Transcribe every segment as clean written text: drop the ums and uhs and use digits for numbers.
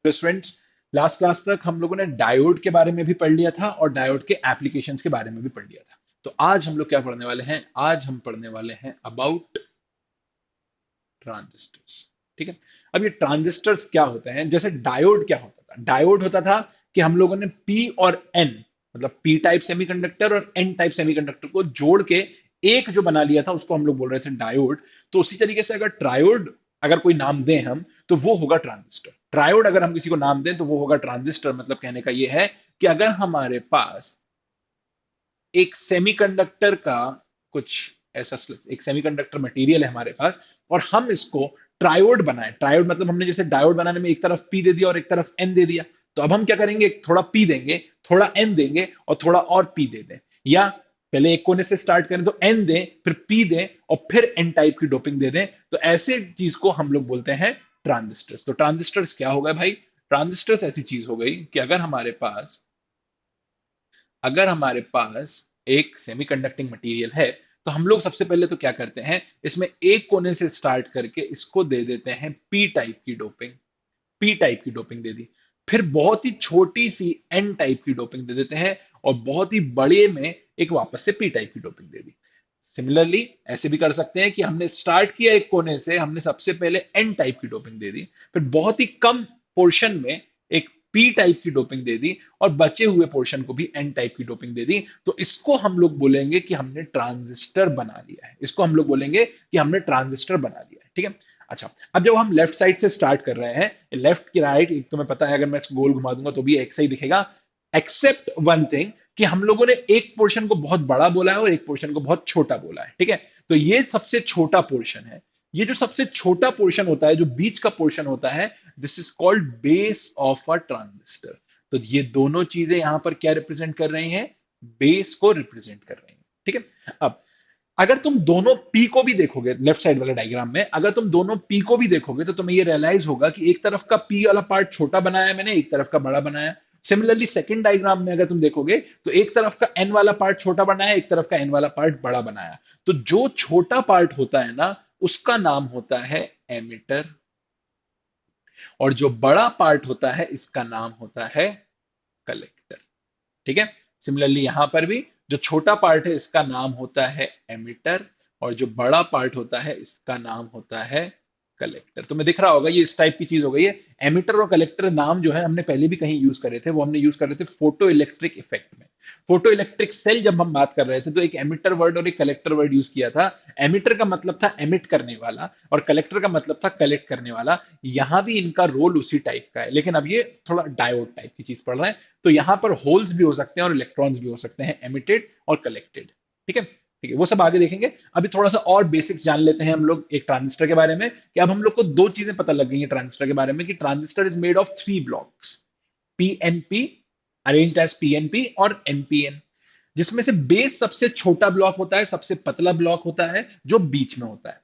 तो students, last class तक हम लोगों ने डायोड के बारे में भी पढ़ लिया था और डायोड के एप्लीकेशंस के बारे में भी पढ़ लिया था। तो आज हम लोग क्या पढ़ने वाले हैं? आज हम पढ़ने वाले हैं अबाउट ट्रांजिस्टर्स। ठीक है। अब ये ट्रांजिस्टर्स क्या होते हैं? जैसे डायोड क्या होता था? डायोड होता था कि हम लोगों ने पी और एन, मतलब पी टाइप सेमीकंडक्टर और एन टाइप सेमीकंडक्टर को जोड़ के एक जो बना लिया था उसको हम लोग बोल रहे थे डायोड। तो उसी तरीके से अगर ट्रायोड अगर कोई नाम दें हम, तो वो होगा ट्रांजिस्टर। ट्रायोड अगर हम किसी को नाम दें तो वो होगा ट्रांजिस्टर। मतलब कहने का ये है कि अगर हमारे पास एक सेमीकंडक्टर का कुछ ऐसा एक सेमीकंडक्टर मटेरियल है हमारे पास, और हम इसको ट्रायोड बनाए। ट्रायोड मतलब हमने जैसे डायोड बनाने में एक तरफ पी दे दिया और एक तरफ एन दे दिया। तो अब हम क्या करेंगे? थोड़ा पी देंगे, थोड़ा एन देंगे और थोड़ा और पी दे दें। या पहले एक कोने से स्टार्ट करें तो एन दें, फिर पी दें और फिर एन टाइप की डोपिंग दे दें। तो ऐसे चीज को हम लोग बोलते हैं ट्रांजिस्टर्स। तो ट्रांजिस्टर्स क्या होगा भाई? ट्रांजिस्टर्स ऐसी चीज हो गई कि अगर हमारे पास एक सेमीकंडक्टिंग मटेरियल है, तो हम लोग सबसे पहले तो क्या करते हैं, इसमें एक कोने से स्टार्ट करके इसको दे देते हैं पी टाइप की डोपिंग। पी टाइप की डोपिंग दे दी। फिर बहुत ही छोटी सी एन टाइप की डोपिंग दे देते हैं, और बहुत ही बड़े में एक वापस से पी टाइप की डोपिंग दे दी। सिमिलरली ऐसे भी कर सकते हैं कि हमने स्टार्ट किया एक कोने से, हमने सबसे पहले एन टाइप की डोपिंग दे दी, फिर बहुत ही कम पोर्शन में एक पी टाइप की डोपिंग दे दी, और बचे हुए पोर्शन को भी एन टाइप की डोपिंग दे दी। तो इसको हम लोग बोलेंगे कि हमने ट्रांजिस्टर बना लिया है। इसको हम लोग बोलेंगे कि हमने ट्रांजिस्टर बना लिया है। ठीक है। अच्छा, अब जब हम लेफ्ट साइड से स्टार्ट कर रहे हैं, लेफ्ट की राइट तुम्हें पता है, अगर मैं इसको गोल घुमा दूंगा तो भी एक सही दिखेगा, एक्सेप्ट वन थिंग, कि हम लोगों ने एक पोर्शन को बहुत बड़ा बोला है और एक पोर्शन को बहुत छोटा बोला है। ठीक है। तो ये सबसे छोटा पोर्शन है। ये जो सबसे छोटा पोर्शन होता है, जो बीच का पोर्शन होता है, this is called base of a transistor. तो ये दोनों चीजें यहां पर क्या रिप्रेजेंट कर रही हैं? बेस को रिप्रेजेंट कर रही हैं। ठीक है। अब अगर तुम दोनों पी को भी देखोगे, लेफ्ट साइड वाले डायग्राम में अगर तुम दोनों पी को भी देखोगे, तो तुम्हें ये रियलाइज होगा कि एक तरफ का पी वाला पार्ट छोटा बनाया मैंने, एक तरफ का बड़ा बनाया। सिमिलरली सेकंड डायग्राम में अगर तुम देखोगे, तो एक तरफ का एन वाला पार्ट छोटा बनाया, एक तरफ का एन वाला पार्ट बड़ा बनाया। तो जो छोटा पार्ट होता है ना, उसका नाम होता है एमिटर, और जो बड़ा पार्ट होता है इसका नाम होता है कलेक्टर। ठीक है। सिमिलरली यहां पर भी जो छोटा पार्ट है इसका नाम होता है एमिटर, और जो बड़ा पार्ट होता है इसका नाम होता है कलेक्टर। तो मैं दिख रहा होगा ये इस टाइप की चीज हो गई है। एमिटर और कलेक्टर नाम जो है हमने पहले भी कहीं यूज करे थे, वो हमने यूज कर रहे थे फोटो इलेक्ट्रिक इफेक्ट में। फोटो इलेक्ट्रिक सेल जब हम बात कर रहे थे, तो एक एमिटर वर्ड और एक कलेक्टर वर्ड यूज किया था। एमिटर का मतलब था एमिट करने वाला, और कलेक्टर का मतलब था कलेक्ट करने वाला। यहां भी इनका रोल उसी टाइप का है, लेकिन अब ये थोड़ा डायोड टाइप की चीज पढ़ रहे हैं। तो यहां पर होल्स भी हो सकते हैं और इलेक्ट्रॉन्स भी हो सकते हैं, एमिटेड और कलेक्टेड। ठीक है। ठीक है, वो सब आगे देखेंगे। अभी थोड़ा सा और बेसिक्स जान लेते हैं हम लोग एक ट्रांजिस्टर के बारे में, कि अब हम लोग को दो चीजें पता लग गई हैं ट्रांजिस्टर के बारे में, कि transistor is made of three blocks, PNP, arranged as PNP, और एनपीएन। जिसमें से बेस सबसे छोटा ब्लॉक होता है, सबसे पतला ब्लॉक होता है, जो बीच में होता है।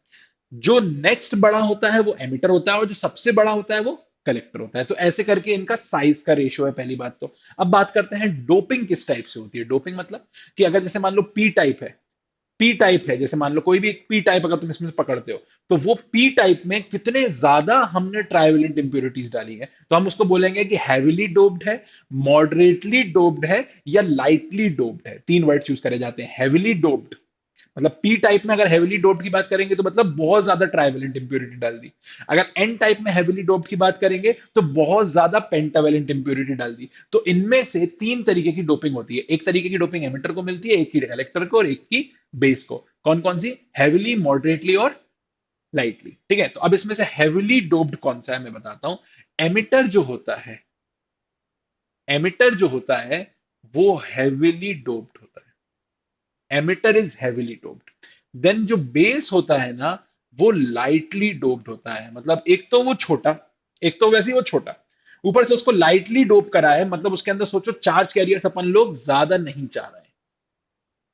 जो नेक्स्ट बड़ा होता है वो एमिटर होता है, और जो सबसे बड़ा होता है वो कलेक्टर होता है। तो ऐसे करके इनका साइज का रेशियो है, पहली बात तो। अब बात करते हैं डोपिंग किस टाइप से होती है। डोपिंग मतलब कि अगर जैसे मान लो पी टाइप है, पी टाइप है, जैसे मान लो कोई भी एक पी टाइप अगर तुम इसमें से पकड़ते हो, तो वो पी टाइप में कितने ज्यादा हमने ट्राइवेलेंट इंप्योरिटीज डाली है, तो हम उसको बोलेंगे कि हैवीली डोप्ड है, मॉडरेटली डोप्ड है, या लाइटली डोप्ड है। तीन वर्ड्स यूज करे जाते हैं। हैवीली डोप्ड मतलब पी टाइप में अगर हेविली डोप्ड की बात करेंगे तो मतलब बहुत ज्यादा ट्राइवेलेंट इंप्योरिटी डाल दी। अगर एन टाइप में हेविली डोप्ड की बात करेंगे तो बहुत ज्यादा पेंटावेलेंट इंप्योरिटी डाल दी। तो इनमें से तीन तरीके की डोपिंग होती है। एक तरीके की डोपिंग एमिटर को मिलती है, एक की कलेक्टर को, और एक की बेस को। कौन कौन सी? हैविली, मॉडरेटली और लाइटली। ठीक है। तो अब इसमें से हैविली डोप्ड कौन सा है मैं बताता हूं। एमिटर जो होता है, एमिटर जो होता है वो हैविली डोप्ड होता है। Emitter is heavily doped. Then जो बेस होता है ना, वो लाइटली डोप्ड होता है। मतलब एक तो वो छोटा, एक तो वैसे ही वो छोटा, ऊपर से उसको लाइटली डोप करा है। मतलब उसके अंदर सोचो चार्ज कैरियर्स अपन लोग ज्यादा नहीं चाह रहे हैं,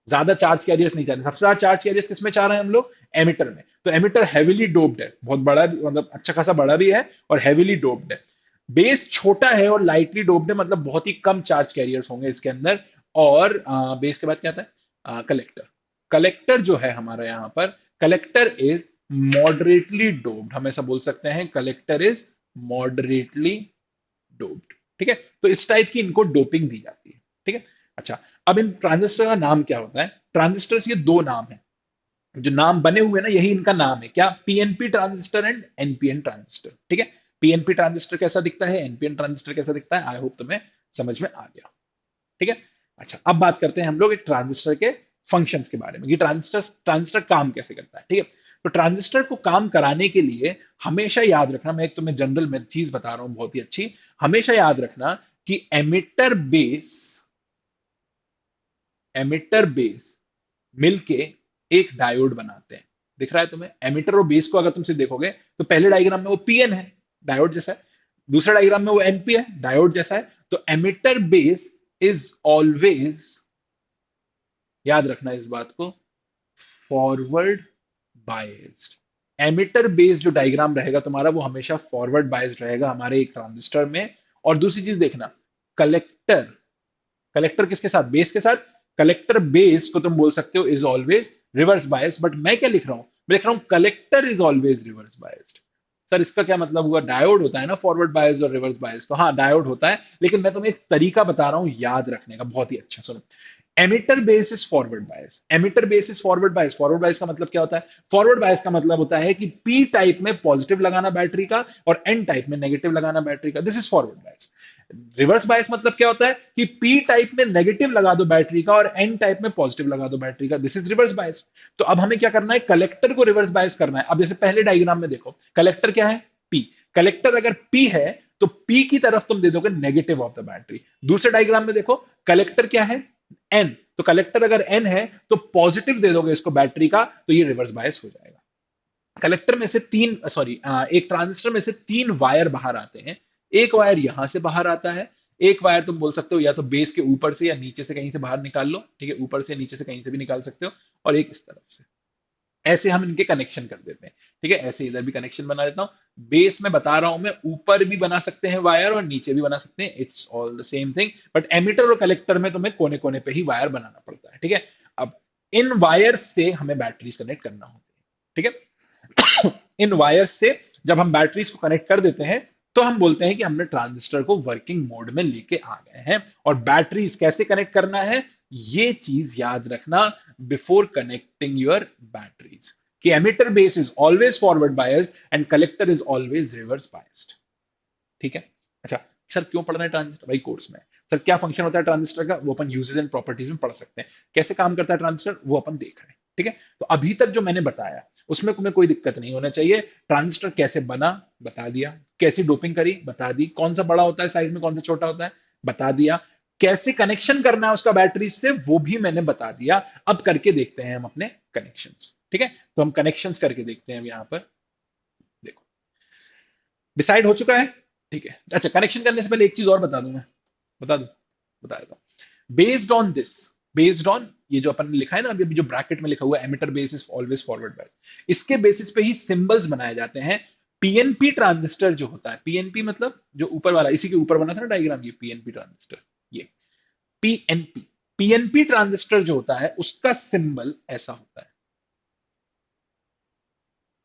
ज्यादा चार्ज कैरियर्स नहीं चाह रहे। सबसे ज्यादा चार्ज कैरियर्स किसमें चाह रहे हैं हम लोग? एमिटर में। तो एमिटर हैविली डोप्ड है, बहुत बड़ा भी, मतलब अच्छा खासा बड़ा भी है, और हैविली डोप्ड है। बेस छोटा है और लाइटली डोप्ड है, मतलब बहुत ही कम चार्ज कैरियर्स होंगे इसके अंदर। और बेस के बाद क्या आता है? कलेक्टर। कलेक्टर जो है हमारा यहां पर, कलेक्टर इज मॉडरेटली डोप्ड। हम ऐसा बोल सकते हैं, कलेक्टर इज मॉडरेटली डोप्ड। ठीक है, तो इस टाइप की इनको डोपिंग दी जाती है। ठीक है। अच्छा, अब इन ट्रांजिस्टर का नाम क्या होता है? ट्रांजिस्टर्स ये दो नाम है, जो नाम बने हुए हैं ना, यही इनका नाम है, क्या? PNP transistor and NPN transistor. ठीक है, पीएनपी ट्रांजिस्टर कैसा दिखता है, एनपीएन ट्रांजिस्टर कैसा दिखता है, आई होप तुम्हें समझ में आ गया। ठीक है। अच्छा, अब बात करते हैं हम लोग एक ट्रांजिस्टर के फंक्शंस के बारे में, कि ट्रांजिस्टर ट्रांजिस्टर काम कैसे करता है। ठीक है, तो ट्रांजिस्टर को काम कराने के लिए हमेशा याद रखना, मैं एक तुम्हें जनरल में चीज बता रहा हूं बहुत ही अच्छी, हमेशा याद रखना कि एमिटर बेस मिलके एक डायोड बनाते हैं। दिख रहा है तुम्हें? एमिटर और बेस को अगर तुमसे देखोगे तो पहले डायग्राम में वो पीएन है, डायोड जैसा है, दूसरे डायग्राम में वो एनपी है, डायोड जैसा है। तो एमिटर बेस इज ऑलवेज, याद रखना इस बात को, फॉरवर्ड बायस्ड। एमिटर बेस जो डायग्राम रहेगा तुम्हारा वो हमेशा फॉरवर्ड बायस्ड रहेगा हमारे एक ट्रांजिस्टर में। और दूसरी चीज देखना, कलेक्टर, कलेक्टर किसके साथ? बेस के साथ। कलेक्टर बेस को तुम बोल सकते हो is always reverse bias, but मैं क्या लिख रहा हूं? मैं लिख रहा हूं collector is always reverse biased. Sir इसका क्या मतलब हुआ? डायोड होता है ना फॉरवर्ड बायस और रिवर्स बायस, तो हाँ डायोड होता है, लेकिन मैं तुम्हें एक तरीका बता रहा हूं याद रखने का, बहुत ही अच्छा सुनो। Emitter base is forward bias, emitter base is forward bias. Forward bias का मतलब क्या होता है? फॉरवर्ड बायस का मतलब होता है कि पी टाइप में पॉजिटिव लगाना बैटरी का और एन टाइप में नेगेटिव लगाना बैटरी का, this is forward bias. Reverse bias मतलब क्या होता है? कि पी टाइप में नेगेटिव लगा दो बैटरी का और एन टाइप में पॉजिटिव लगा दो बैटरी का, दिस इज रिवर्स बायस। तो अब हमें क्या करना है? कलेक्टर को रिवर्स बायस करना है। अब जैसे पहले डायग्राम में देखो, कलेक्टर क्या है? पी। कलेक्टर अगर पी है तो पी की तरफ तुम दे दोगे नेगेटिव ऑफ द बैटरी। दूसरे डायग्राम में देखो, कलेक्टर क्या है? एन। तो कलेक्टर अगर एन है तो पॉजिटिव दे दोगे इसको बैटरी का, तो ये रिवर्स बायस हो जाएगा। कलेक्टर में से तीन, सॉरी, एक ट्रांजिस्टर में से तीन वायर बाहर आते हैं। एक वायर यहां से बाहर आता है, एक वायर तुम बोल सकते हो या तो बेस के ऊपर से या नीचे से कहीं से बाहर निकाल लो। ठीक है, ऊपर से नीचे से कहीं से भी निकाल सकते हो, और एक इस तरफ से। ऐसे हम इनके कनेक्शन कर देते हैं। ठीक है, ऐसे इधर भी कनेक्शन बना देता हूं। बेस में बता रहा हूं मैं, ऊपर भी बना सकते हैं वायर और नीचे भी बना सकते हैं, it's all the same thing. But emitter और कलेक्टर में तुम्हें कोने कोने पे ही वायर बनाना पड़ता है। ठीक है, अब इन वायर से हमें बैटरीज कनेक्ट करना होती है। ठीक है, इन वायर्स से जब हम बैटरीज को कनेक्ट कर देते हैं तो हम बोलते हैं कि हमने ट्रांजिस्टर को वर्किंग मोड में लेके आ गए हैं। और बैटरीज कैसे कनेक्ट करना है, ये चीज याद रखना बिफोर कनेक्टिंग योर बैटरीज, कि emitter base is always forward biased and collector is always reverse biased. ठीक है। अच्छा, सर क्यों पढ़ना है ट्रांजिस्टर? भाई कोर्स में। सर क्या फंक्शन होता है ट्रांजिस्टर का, वो अपन यूजेस एंड प्रॉपर्टीज में पढ़ सकते हैं। कैसे काम करता है ट्रांजिस्टर, वो अपन देख रहे हैं। ठीक है, तो अभी तक जो मैंने बताया उसमें तुम्हें कोई दिक्कत नहीं होना चाहिए। ट्रांजिस्टर कैसे बना बता दिया, कैसी डोपिंग करी बता दी, कौन सा बड़ा होता है साइज में, कौन सा छोटा होता है बता दिया, कैसे कनेक्शन करना है उसका बैटरी से वो भी मैंने बता दिया। अब करके देखते हैं हम अपने कनेक्शंस। ठीक है, तो हम कनेक्शंस करके देखते हैं यहां पर। देखो, डिसाइड हो चुका है। ठीक है, अच्छा, कनेक्शन करने से पहले एक चीज और बता दूं मैं, बता दूं, बता देता हूं। Based on this, based on ये जो अपन ने लिखा है ना अभी, जो ब्रैकेट में लिखा हुआ है, emitter base is always forward बायस, इसके बेसिस पे ही सिंबल्स बनाए जाते हैं। पीएनपी ट्रांजिस्टर जो होता है, पीएनपी मतलब जो ऊपर वाला, इसी के ऊपर बना था ना डायग्राम, ये पीएनपी ट्रांजिस्टर, ये पीएनपी, पीएनपी ट्रांजिस्टर जो होता है उसका सिंबल ऐसा होता है,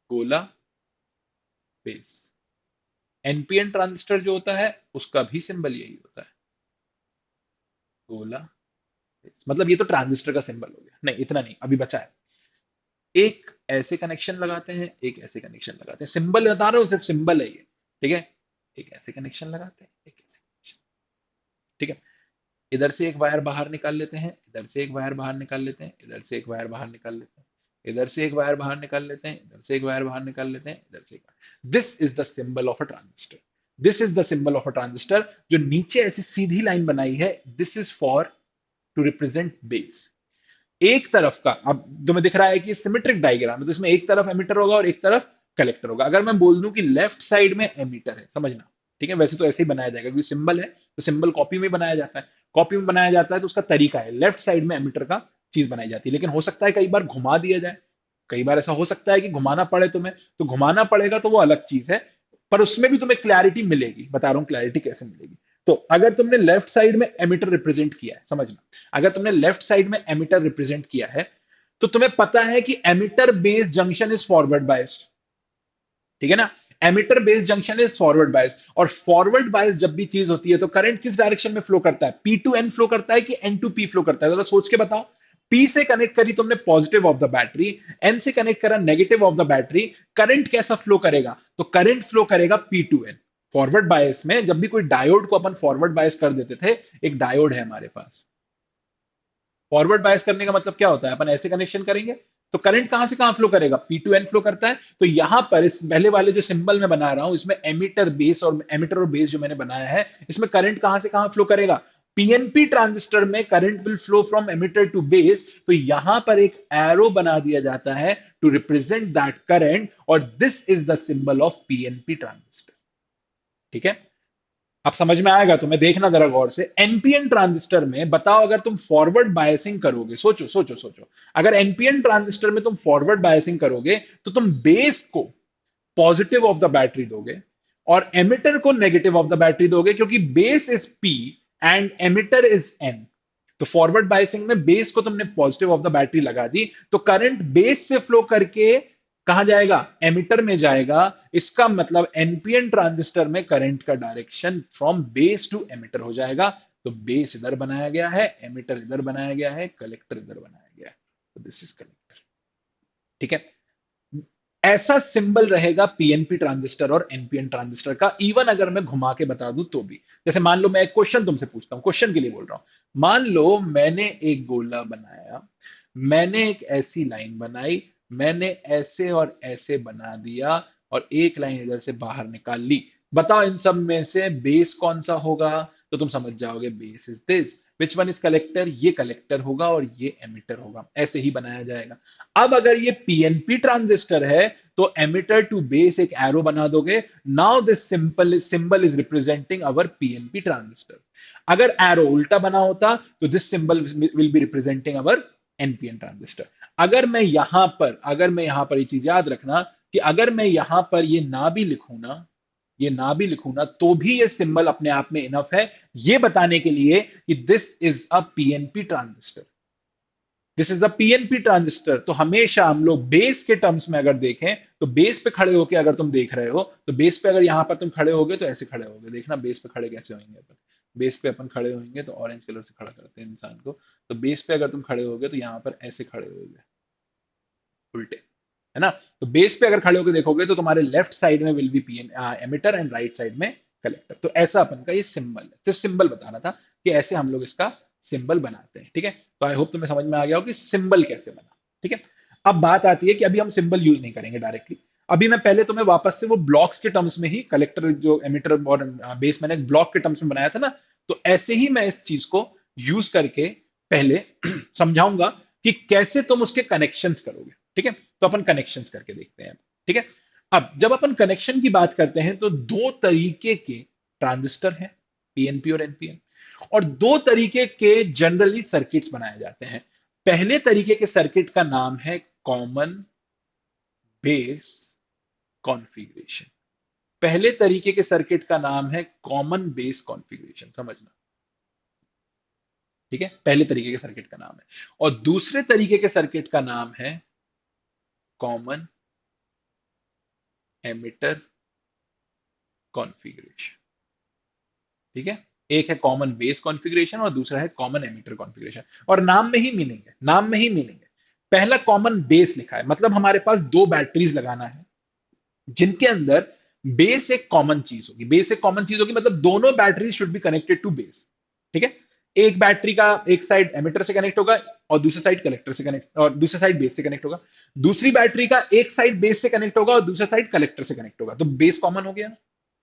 गोला बेस। एनपीएन ट्रांजिस्टर जो होता है उसका भी सिंबल यही होता है, गोला बेस। मतलब ये तो ट्रांजिस्टर का सिंबल हो गया। नहीं, इतना नहीं, अभी बचा है। एक ऐसे कनेक्शन लगाते हैं, एक ऐसे कनेक्शन लगाते हैं, सिंबल बता रहा हूं, सिर्फ सिंबल है ये। ठीक है, एक ऐसे कनेक्शन लगाते हैं, एक ऐसे कनेक्शन। ठीक है, इधर से एक वायर बाहर निकाल लेते हैं, इधर से एक वायर बाहर निकाल लेते हैं, इधर से एक वायर बाहर निकाल लेते हैं, इधर से एक वायर बाहर निकाल लेते हैं, इधर से एक वायर बाहर निकाल लेते हैं, इधर से एक। This is the symbol of a transistor, this is the symbol of a transistor. जो नीचे ऐसी सीधी लाइन बनाई है, this is for to represent base. एक तरफ का, अब तुम्हें दिख रहा है कि सिमेट्रिक डायग्राम है, तो इसमें एक तरफ एमिटर होगा और एक तरफ कलेक्टर होगा। अगर मैं बोल दूं कि लेफ्ट साइड में एमिटर है, समझना। ठीक है, वैसे तो ऐसे ही बनाया जाएगा, क्योंकि सिंबल है तो सिंबल कॉपी में बनाया जाता है। कॉपी में बनाया जाता है तो उसका तरीका है, लेफ्ट साइड में एमिटर का चीज बनाई जाती है। लेकिन हो सकता है कई बार घुमा दिया जाए, कई बार ऐसा हो सकता है कि घुमाना पड़े तुम्हें, तो घुमाना पड़ेगा तो वो अलग चीज है। पर उसमें भी तुम्हें क्लैरिटी मिलेगी, बता रहा हूं क्लैरिटी कैसे मिलेगी। तो अगर तुमने लेफ्ट साइड में एमिटर रिप्रेजेंट किया है, समझना, अगर तुमने लेफ्ट साइड में एमिटर रिप्रेजेंट किया है तो तुम्हें पता है कि emitter base junction is forward biased. ठीक है ना, emitter base junction is forward bias, और फॉरवर्ड बायस जब भी चीज होती है तो करंट किस डायरेक्शन में फ्लो करता है, पी टू एन फ्लो करता है कि एन टू पी फ्लो करता है, जरा सोच के बताओ। पी से कनेक्ट करी तुमने positive of the battery, N से कनेक्ट करा negative of the battery, current कैसा फ्लो करेगा, तो करंट फ्लो करेगा P to N. Forward bias में जब भी कोई डायोड को अपन फॉरवर्ड बायस कर देते थे, एक डायोड है हमारे पास, फॉरवर्ड बायस करने का मतलब क्या होता है, अपन ऐसे कनेक्शन करेंगे तो करंट कहां से कहां फ्लो करेगा, पी टू एन फ्लो करता है। तो यहां पर इस पहले वाले जो सिंबल मैं बना रहा हूं, इसमें एमिटर और बेस जो मैंने बनाया है, इसमें करंट कहां से कहां फ्लो करेगा, पीएनपी ट्रांजिस्टर में current will flow from emitter to base, तो यहां पर एक एरो बना दिया जाता है टू रिप्रेजेंट दैट करंट, और this is the symbol of PNP transistor. ठीक है, अब समझ में आएगा तुम्हें, देखना जरा गौर से। एनपीएन ट्रांजिस्टर में बताओ, अगर तुम फॉरवर्ड बायसिंग करोगे, सोचो सोचो सोचो, अगर एनपीएन ट्रांजिस्टर में तुम फॉरवर्ड बायसिंग करोगे तो तुम बेस को पॉजिटिव ऑफ द बैटरी दोगे और एमिटर को नेगेटिव ऑफ द बैटरी दोगे, क्योंकि base is P and emitter is an. तो फॉरवर्ड बायसिंग में बेस को तुमने पॉजिटिव ऑफ द बैटरी लगा दी, तो करंट बेस से फ्लो करके कहां जाएगा, एमिटर में जाएगा। इसका मतलब एनपीएन ट्रांजिस्टर में करंट का direction from base to emitter हो जाएगा। तो बेस इधर बनाया गया है, एमिटर इधर बनाया गया है, कलेक्टर इधर बनाया गया है, तो दिस इज कलेक्टर। ठीक है, ऐसा सिंबल रहेगा पीएनपी ट्रांजिस्टर और एनपीएन ट्रांजिस्टर का, इवन अगर मैं घुमा के बता दूं तो भी। जैसे मान लो मैं एक क्वेश्चन तुमसे पूछता हूं, क्वेश्चन के लिए बोल रहा हूं, मान लो मैंने एक गोला बनाया, मैंने एक ऐसी लाइन बनाई, मैंने ऐसे और ऐसे बना दिया, और एक लाइन इधर से बाहर निकाल ली। बताओ इन सब में से बेस कौन सा होगा, तो तुम समझ जाओगे base is this, which one is collector, ये कलेक्टर होगा और ये एमिटर होगा, ऐसे ही बनाया जाएगा। अब अगर ये पीएनपी ट्रांजिस्टर है तो एमिटर टू बेस एक एरो बना दोगे, now this simple symbol is representing our PNP transistor. अगर एरो उल्टा बना होता तो this symbol will be representing our NPN transistor. अगर मैं यहां पर ये चीज याद रखना कि अगर मैं यहां पर ये ना भी लिखूं ना, तो भी ये सिंबल अपने आप में इनफ है ये बताने के लिए कि this is a PNP transistor, this is the PNP transistor. तो हमेशा हम लोग बेस के टर्म्स में अगर देखें, तो बेस पे खड़े होकर अगर तुम देख रहे हो, तो बेस पे अगर यहां पर तुम खड़े होगे तो ऐसे खड़े होगे, देखना बेस पे खड़े कैसे होंगे अपन। बेस पे अपन खड़े होंगे तो ऑरेंज कलर से खड़ा करते हैं इंसान को, तो बेस पे अगर तुम खड़े होगे तो यहां पर ऐसे खड़े होगे, उल्टे, है ना। तो बेस पे अगर खड़े होकर देखोगे तो तुम्हारे लेफ्ट साइड में will be PN emitter and right side में कलेक्टर। तो ऐसा अपन का ये सिंबल है, सिर्फ सिंबल बताना था कि ऐसे हम लोग इसका सिंबल बनाते हैं। ठीक है, तो आई होप तुम्हें समझ में आ गया हो कि सिंबल कैसे बना। ठीक है, अब बात आती है कि अभी हम सिंबल यूज नहीं करेंगे डायरेक्टली। अभी मैं पहले तुम्हें वापस से वो ब्लॉक्स के टर्म्स में ही, कलेक्टर जो एमिटर और बेस मैंने ब्लॉक के टर्म्स में बनाया था ना, तो ऐसे ही मैं इस चीज को यूज करके पहले समझाऊंगा कि कैसे तुम उसके कनेक्शंस करोगे। ठीक है, तो अपन कनेक्शंस करके देखते हैं। ठीक है, अब जब अपन कनेक्शन की बात करते हैं तो दो तरीके के ट्रांजिस्टर हैं, पीएनपी और एनपीएन, और दो तरीके के जनरली सर्किट्स बनाए जाते हैं। पहले तरीके के सर्किट का नाम है कॉमन बेस कॉन्फ़िगरेशन। पहले तरीके के सर्किट का नाम है कॉमन बेस कॉन्फ़िगरेशन, समझना। ठीक है, पहले तरीके के सर्किट का नाम है, और दूसरे तरीके के सर्किट का नाम है कॉमन एमिटर कॉन्फ़िगरेशन। ठीक है, एक है कॉमन बेस कॉन्फ़िगरेशन और दूसरा है कॉमन एमिटर कॉन्फ़िगरेशन, और नाम में ही मीनिंग है, नाम में ही मीनिंग है। पहला कॉमन बेस लिखा है, मतलब हमारे पास दो बैटरीज लगाना है जिनके अंदर बेस एक कॉमन चीज होगी, बेस एक कॉमन चीज होगी, मतलब दोनों battery should be connected to base. ठीक है, एक बैटरी का एक साइड एमिटर से कनेक्ट होगा और दूसरी साइड कलेक्टर से कनेक्ट, और दूसरी साइड बेस से कनेक्ट होगा। दूसरी बैटरी का एक साइड बेस से कनेक्ट होगा और दूसरा साइड कलेक्टर से कनेक्ट होगा, तो बेस कॉमन हो गया ना।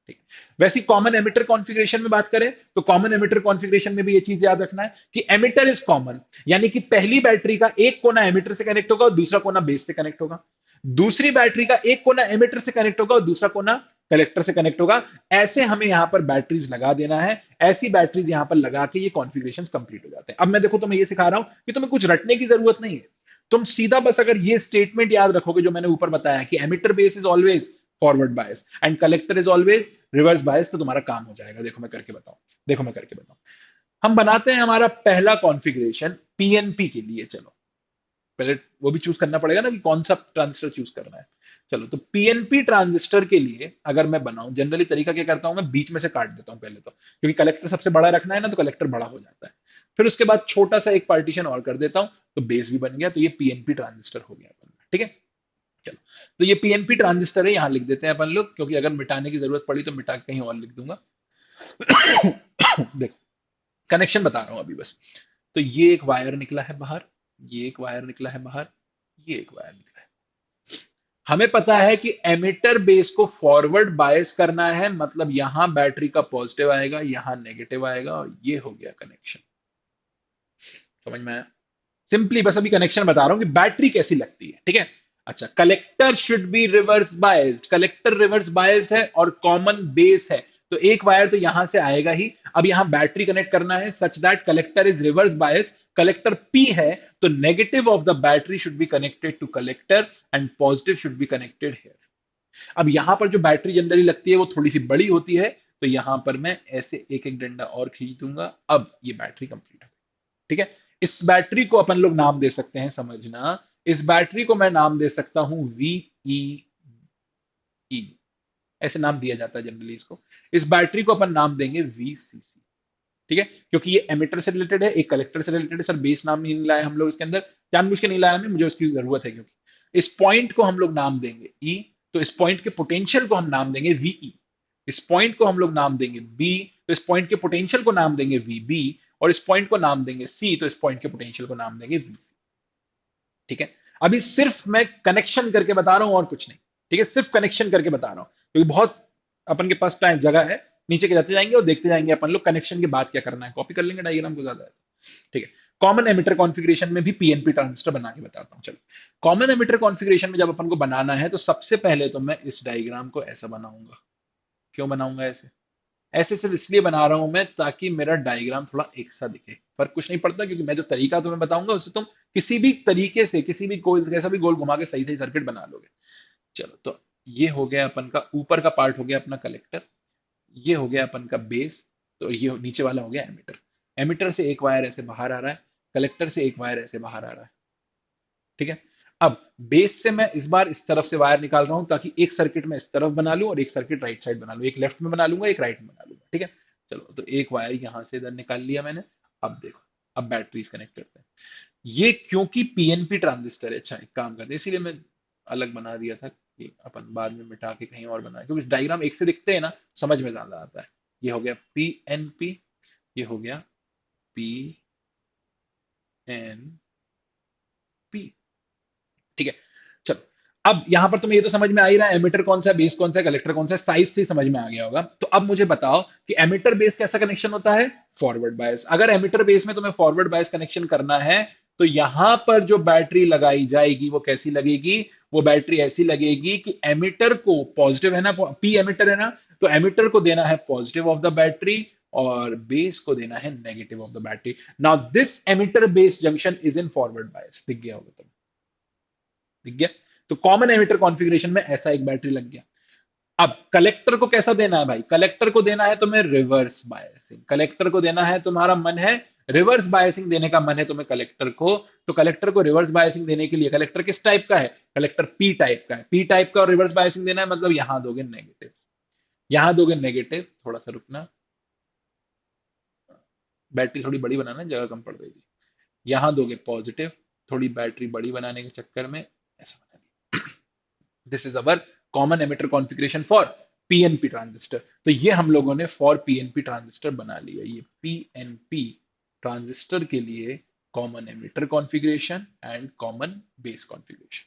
ठीक, वैसे कॉमन एमिटर कॉन्फ़िगरेशन में बात करें तो कॉमन एमिटर कॉन्फ़िगरेशन में भी ये चीज याद रखना है कि एमिटर इज कॉमन, यानी कि पहली बैटरी का एक कोना एमिटर से कनेक्ट होगा और दूसरा कोना बेस से कनेक्ट होगा। दूसरी बैटरी का एक कोना एमिटर से कनेक्ट होगा और दूसरा कोना कलेक्टर से कनेक्ट होगा। ऐसे हमें यहां पर बैटरीज लगा देना है, ऐसी बैटरीज यहां पर लगा के ये कॉन्फ़िगरेशन कंप्लीट हो जाते हैं। अब मैं देखो तुम्हें ये सिखा रहा हूं कि तुम्हें कुछ रटने की जरूरत नहीं है, तुम सीधा बस अगर ये स्टेटमेंट याद रखोगे जो मैंने ऊपर बताया कि emitter base is always forward bias and collector is always reverse bias, तो तुम्हारा काम हो जाएगा। देखो मैं करके बताऊं, देखो मैं करके बताऊं। हम बनाते हैं हमारा पहला कॉन्फ़िगरेशन पीएनपी के लिए, चलो पहले वो भी चूज करना पड़ेगा ना कि कौन सा ट्रांजिस्टर चूज करना है। चलो, तो पीएनपी ट्रांजिस्टर के लिए अगर मैं बनाऊं, जनरली तरीका क्या करता हूं, मैं बीच में से काट देता हूं पहले तो, क्योंकि कलेक्टर सबसे बड़ा रखना है ना, तो कलेक्टर बड़ा हो जाता है। फिर उसके बाद छोटा सा एक पार्टीशन और कर देता हूं, तो बेस भी बन गया। तो ये पीएनपी ट्रांजिस्टर हो गया अपन का, ठीक है। चलो, तो ये पीएनपी ट्रांजिस्टर है, यहां लिख देते हैं अपन लोग, क्योंकि अगर मिटाने की जरूरत पड़ी तो मिटा के कहीं और लिख दूंगा। देखो, कनेक्शन बता रहा हूं अभी बस। तो ये एक वायर निकला है बाहर, ये एक वायर निकला है बाहर, ये एक वायर निकला है। हमें पता है कि एमिटर बेस को फॉरवर्ड बायस करना है, मतलब यहां बैटरी का पॉजिटिव आएगा, यहां नेगेटिव आएगा, और ये हो गया कनेक्शन। समझ में आया? सिंपली बस अभी कनेक्शन बता रहा हूं कि बैटरी कैसी लगती है, ठीक है। अच्छा, collector should be reverse biased, collector reverse biased है और कॉमन बेस है, तो एक वायर तो यहां से आएगा ही। अब यहां बैटरी कनेक्ट करना है such that collector is reverse bias, collector P है, तो negative of the battery should be connected to collector and positive should be connected here. अब यहां पर जो बैटरी जनरली लगती है वो थोड़ी सी बड़ी होती है, तो यहां पर मैं ऐसे एक एक डंडा और खींच दूंगा। अब ये बैटरी कंप्लीट हो गई, ठीक है। इस बैटरी को अपन लोग नाम दे सकते हैं, समझना, इस बैटरी को मैं नाम दे सकता हूं वीई ई, ऐसे नाम दिया जाता है जनरली इसको। इस बैटरी को अपन नाम देंगे वीसीसी, ठीक है, क्योंकि ये एमिटर से रिलेटेड है, एक कलेक्टर से रिलेटेड है। सर बेस नाम नहीं लाया हम लोग इसके अंदर, जानबूझ के नहीं लाया हमें, मुझे उसकी जरूरत है, क्योंकि इस पॉइंट को हम लोग नाम देंगे ई, तो इस पॉइंट के पोटेंशियल को हम नाम देंगे वीई। इस पॉइंट को हम लोग नाम देंगे बी, तो इस पॉइंट के पोटेंशियल को नाम देंगे वीबी, और इस पॉइंट को नाम देंगे सी, तो इस पॉइंट के पोटेंशियल को नाम देंगे वीसी, ठीक है। अभी सिर्फ मैं कनेक्शन करके बता रहा हूं और कुछ नहीं, ठीक है, सिर्फ कनेक्शन करके बता रहा हूं, क्योंकि बहुत अपन के पास टाइम जगह है, नीचे के जाते जाएंगे और देखते जाएंगे अपन लोग कनेक्शन के बाद क्या करना है, कॉपी कर लेंगे डायग्राम को ज्यादा है तो। ठीक है, कॉमन एमिटर कॉन्फ़िगरेशन में भी पीएनपी ट्रांजिस्टर बना के बताता हूं। चलो, कॉमन एमिटर कॉन्फ़िगरेशन में जब अपन को बनाना है, तो सबसे पहले तो मैं इस डायग्राम को ऐसा बनाऊंगा। क्यों बनाऊंगा ऐसे? ऐसे सिर्फ इसलिए बना रहा हूं मैं, ताकि मेरा डायग्राम थोड़ा एक सा दिखे। फर्क कुछ नहीं पड़ता, क्योंकि मैं जो तरीका तुम्हें बताऊंगा उससे तुम किसी भी तरीके से, किसी भी गोल, कैसा भी गोल घुमा के सही सही सर्किट बना लोगे। चलो, तो ये हो गया अपन का ऊपर का पार्ट, हो गया अपना कलेक्टर, ये हो गया अपन का बेस, तो ये नीचे वाला हो गया एमिटर। एमिटर से एक वायर ऐसे बाहर आ रहा है, कलेक्टर से एक वायर ऐसे बाहर आ रहा है, ठीक है। अब बेस से मैं इस बार इस तरफ से वायर निकाल रहा हूं, ताकि एक सर्किट में इस तरफ बना लूं और एक सर्किट राइट साइड बना लूं, एक लेफ्ट में बना लूंगा, एक राइट में बना लूंगा, ठीक है। चलो, तो एक वायर यहां से इधर निकाल लिया मैंने। अब देखो, अब बैटरीज कनेक्ट करते हैं। ये क्योंकि पीएनपी ट्रांजिस्टर है, अच्छा एक काम करते हैं, इसीलिए मैं अलग बना दिया था कि अपन बाद में मिटा के कहीं और बनाए, क्योंकि डायग्राम एक से दिखते हैं ना, समझ में ज्यादा आता है। ये हो गया पीएनपी, ये हो गया पी एन पी, ठीक है। चलो, अब यहां पर तुम्हें ये तो समझ में आ ही रहा है, एमिटर कौन सा है, बेस कौन सा है, कलेक्टर कौन सा है, साइज से ही समझ में आ गया होगा। तो अब मुझे बताओ कि एमिटर बेस कैसा कनेक्शन होता है, फॉरवर्ड बायस। अगर एमिटर बेस में तुम्हें फॉरवर्ड बायस कनेक्शन करना है, तो यहां पर जो बैटरी लगाई जाएगी वो कैसी लगेगी, वो बैटरी ऐसी लगेगी कि एमिटर को पॉजिटिव है ना, पी एमिटर है ना, तो एमिटर को देना है पॉजिटिव ऑफ द बैटरी, और बेस को देना है negative of the battery. Now this emitter base junction is in forward bias, दिख गया होगा तुम्हें, दिख गया। तो कॉमन एमिटर कॉन्फ़िगरेशन में ऐसा एक बैटरी लग गया। अब कलेक्टर को कैसा देना है भाई, कलेक्टर को देना है तुम्हें रिवर्स बायसिंग, कलेक्टर को देना है, तुम्हारा मन है रिवर्स बायसिंग देने का, मन है तुम्हें कलेक्टर को, तो कलेक्टर को रिवर्स बायसिंग देने के लिए, कलेक्टर किस टाइप का है, कलेक्टर पी टाइप का है, पी टाइप का, और रिवर्स बायसिंग देना है मतलब यहां दोगे नेगेटिव, यहां दोगे नेगेटिव, थोड़ा सा रुकना, बैटरी थोड़ी बड़ी बनाना, जगह कम पड़ रही थी, यहां दोगे पॉजिटिव, थोड़ी बैटरी बड़ी बनाने के चक्कर में ऐसा बना दिया। This is our common emitter configuration for PNP transistor. तो ये हम लोगों ने फॉर पीएनपी ट्रांजिस्टर बना लिया, ये पीएनपी ट्रांजिस्टर के लिए common emitter configuration and common base configuration.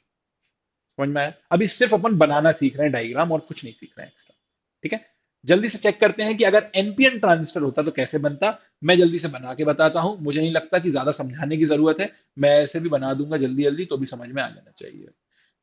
समझ में आया? अभी सिर्फ अपन बनाना सीख रहे हैं डायग्राम, और कुछ नहीं सीख रहे हैं एक्स्ट्रा, ठीक है। जल्दी से चेक करते हैं कि अगर एनपीएन ट्रांजिस्टर होता तो कैसे बनता। मैं जल्दी से बना के बताता हूं, मुझे नहीं लगता कि ज्यादा समझाने की जरूरत है, मैं ऐसे भी बना दूंगा जल्दी जल्दी, तो भी समझ में आ जाना चाहिए।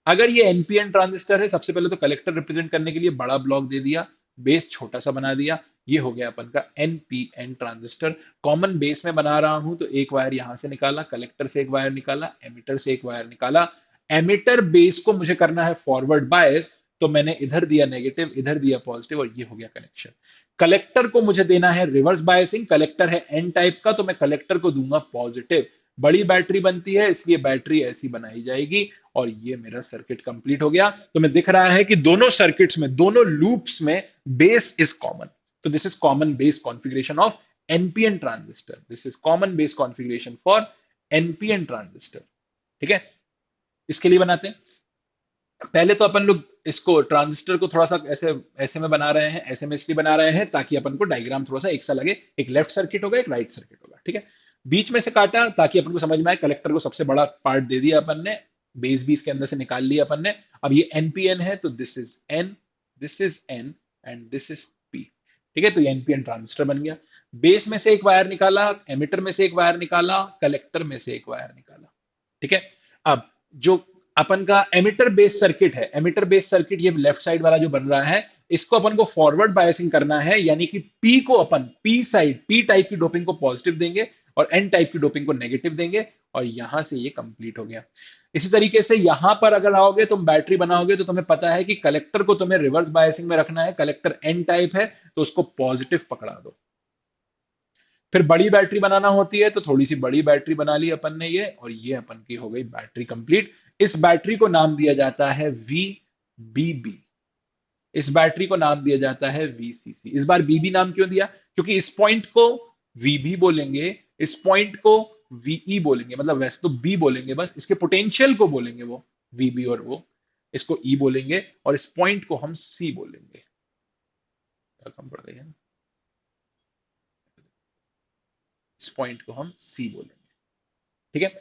अगर ये एनपीएन ट्रांजिस्टर है, सबसे पहले तो कलेक्टर रिप्रेजेंट करने के लिए बड़ा ब्लॉक दे दिया, बेस छोटा सा बना दिया, ये हो गया अपन का एनपीएन ट्रांजिस्टर। कॉमन बेस में बना रहा हूं, तो एक वायर यहां से निकाला, कलेक्टर से एक वायर निकाला, एमिटर से एक वायर निकाला। एमिटर बेस को मुझे करना है फॉरवर्ड बायस, तो मैंने इधर दिया नेगेटिव, इधर दिया पॉजिटिव, और ये हो गया कनेक्शन। कलेक्टर को मुझे देना है रिवर्स बायसिंग, कलेक्टर है एन टाइप का, तो मैं कलेक्टर को दूंगा पॉजिटिव, बड़ी बैटरी बनती है, इसलिए बैटरी ऐसी बनाई जाएगी। और ये मेरा सर्किट कंप्लीट हो गया। तो मैं दिख रहा है कि दोनों सर्किट्स में, दोनों लूप्स में बेस इज कॉमन। तो this is common base configuration of NPN transistor. This is common base configuration for NPN transistor. ठीक है, इसके लिए बनाते हैं। पहले तो अपन लोग इसको ट्रांजिस्टर को थोड़ा सा ऐसे ऐसे में बना रहे हैं, ऐसे में इसलिए बना रहे हैं ताकि अपन को डायग्राम थोड़ा सा एक सा लगे। एक लेफ्ट सर्किट होगा, एक राइट सर्किट होगा। ठीक है, बीच में से काटा ताकि अपन को समझ में आए। कलेक्टर को सबसे बड़ा पार्ट दे दिया अपन ने, बेस भी इसके अंदर से निकाल लिया अपन ने। अब ये एनपीएन है तो this is an, this is an and this is P. ठीक है, तो ये एनपीएन ट्रांजिस्टर बन गया। बेस में से एक वायर निकाला, एमिटर में से एक वायर निकाला, कलेक्टर में से एक वायर निकाला। ठीक है, अब जो अपन का एमिटर बेस सर्किट है, एमिटर बेस सर्किट ये लेफ्ट साइड वाला जो बन रहा है, इसको अपन को फॉरवर्ड बायसिंग करना है, यानी कि पी को अपन पी साइड, पी टाइप की डोपिंग को पॉजिटिव देंगे और एन टाइप की डोपिंग को नेगेटिव देंगे। और यहां से ये कंप्लीट हो गया। इसी तरीके से यहां पर अगर आओगे, तुम बैटरी बनाओगे, तो तुम्हें पता है कि कलेक्टर को तुम्हें रिवर्स बायसिंग में रखना है। कलेक्टर एन टाइप है तो उसको पॉजिटिव पकड़ा दो। फिर बड़ी बैटरी बनाना होती है तो थोड़ी सी बड़ी बैटरी बना ली अपन ने ये, और ये अपन की हो गई बैटरी कंप्लीट। इस बैटरी को नाम दिया जाता है वी बी बी। इस बैटरी को नाम दिया जाता है वीसीसी। इस बार बीबी नाम क्यों दिया? क्योंकि इस पॉइंट को वीबी बोलेंगे, इस पॉइंट को वीई बोलेंगे, मतलब वैसे तो बी बोलेंगे, बस इसके पोटेंशियल को बोलेंगे वो वीबी, और वो इसको ई बोलेंगे, और इस पॉइंट को हम सी बोलेंगे। कम पड़ गई है ना, इस पॉइंट को हम सी बोलेंगे। ठीक है,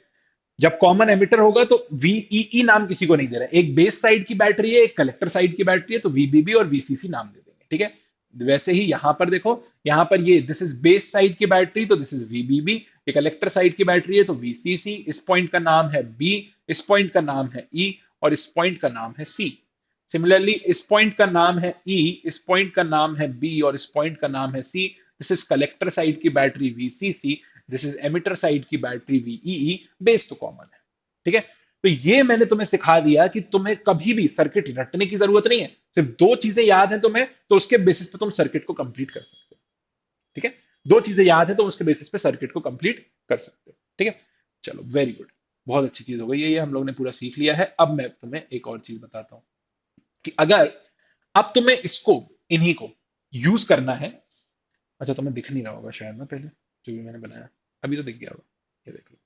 जब कॉमन एमिटर होगा तो वीईई नाम किसी को नहीं दे रहा है। एक बेस साइड की बैटरी है, एक कलेक्टर साइड की बैटरी है, तो वीबीबी और वीसीसी नाम दे देंगे। ठीक है, वैसे ही यहां पर देखो, यहां पर ये दिस इज बेस साइड की बैटरी तो दिस इज वीबीबी, ये कलेक्टर साइड की बैटरी है तो वीसीसी। इस पॉइंट का नाम है बी, इस पॉइंट का नाम है ई, और इस पॉइंट का नाम है सी। सिमिलरली इस पॉइंट का नाम है ई, इस पॉइंट का नाम है बी, और इस पॉइंट का नाम है सी। दिस इज कलेक्टर साइड की battery VCC, this is emitter side की बैटरी वीईई। बेस तो कॉमन है। ठीक है, तो ये मैंने तुम्हें सिखा दिया कि तुम्हें कभी भी सर्किट रटने की जरूरत नहीं है। सिर्फ दो चीजें याद हैं तुम्हें, तो उसके बेसिस पे तुम सर्किट को कंप्लीट कर सकते हो। ठीक है, दो चीजें याद है तो उसके बेसिस पे सर्किट को कंप्लीट कर सकते हो। ठीक है, चलो वेरी गुड, बहुत अच्छी चीज हो गई है ये, हम लोग ने पूरा सीख लिया है। अब मैं तुम्हें एक और चीज बताता हूं कि अगर अब तुम्हें इसको, इन्हीं को यूज करना है। अच्छा, तुम्हें दिख नहीं रहा होगा शायद ना पहले, जो भी मैंने बनाया। अभी तो दिख गया होगा, ये देख लो।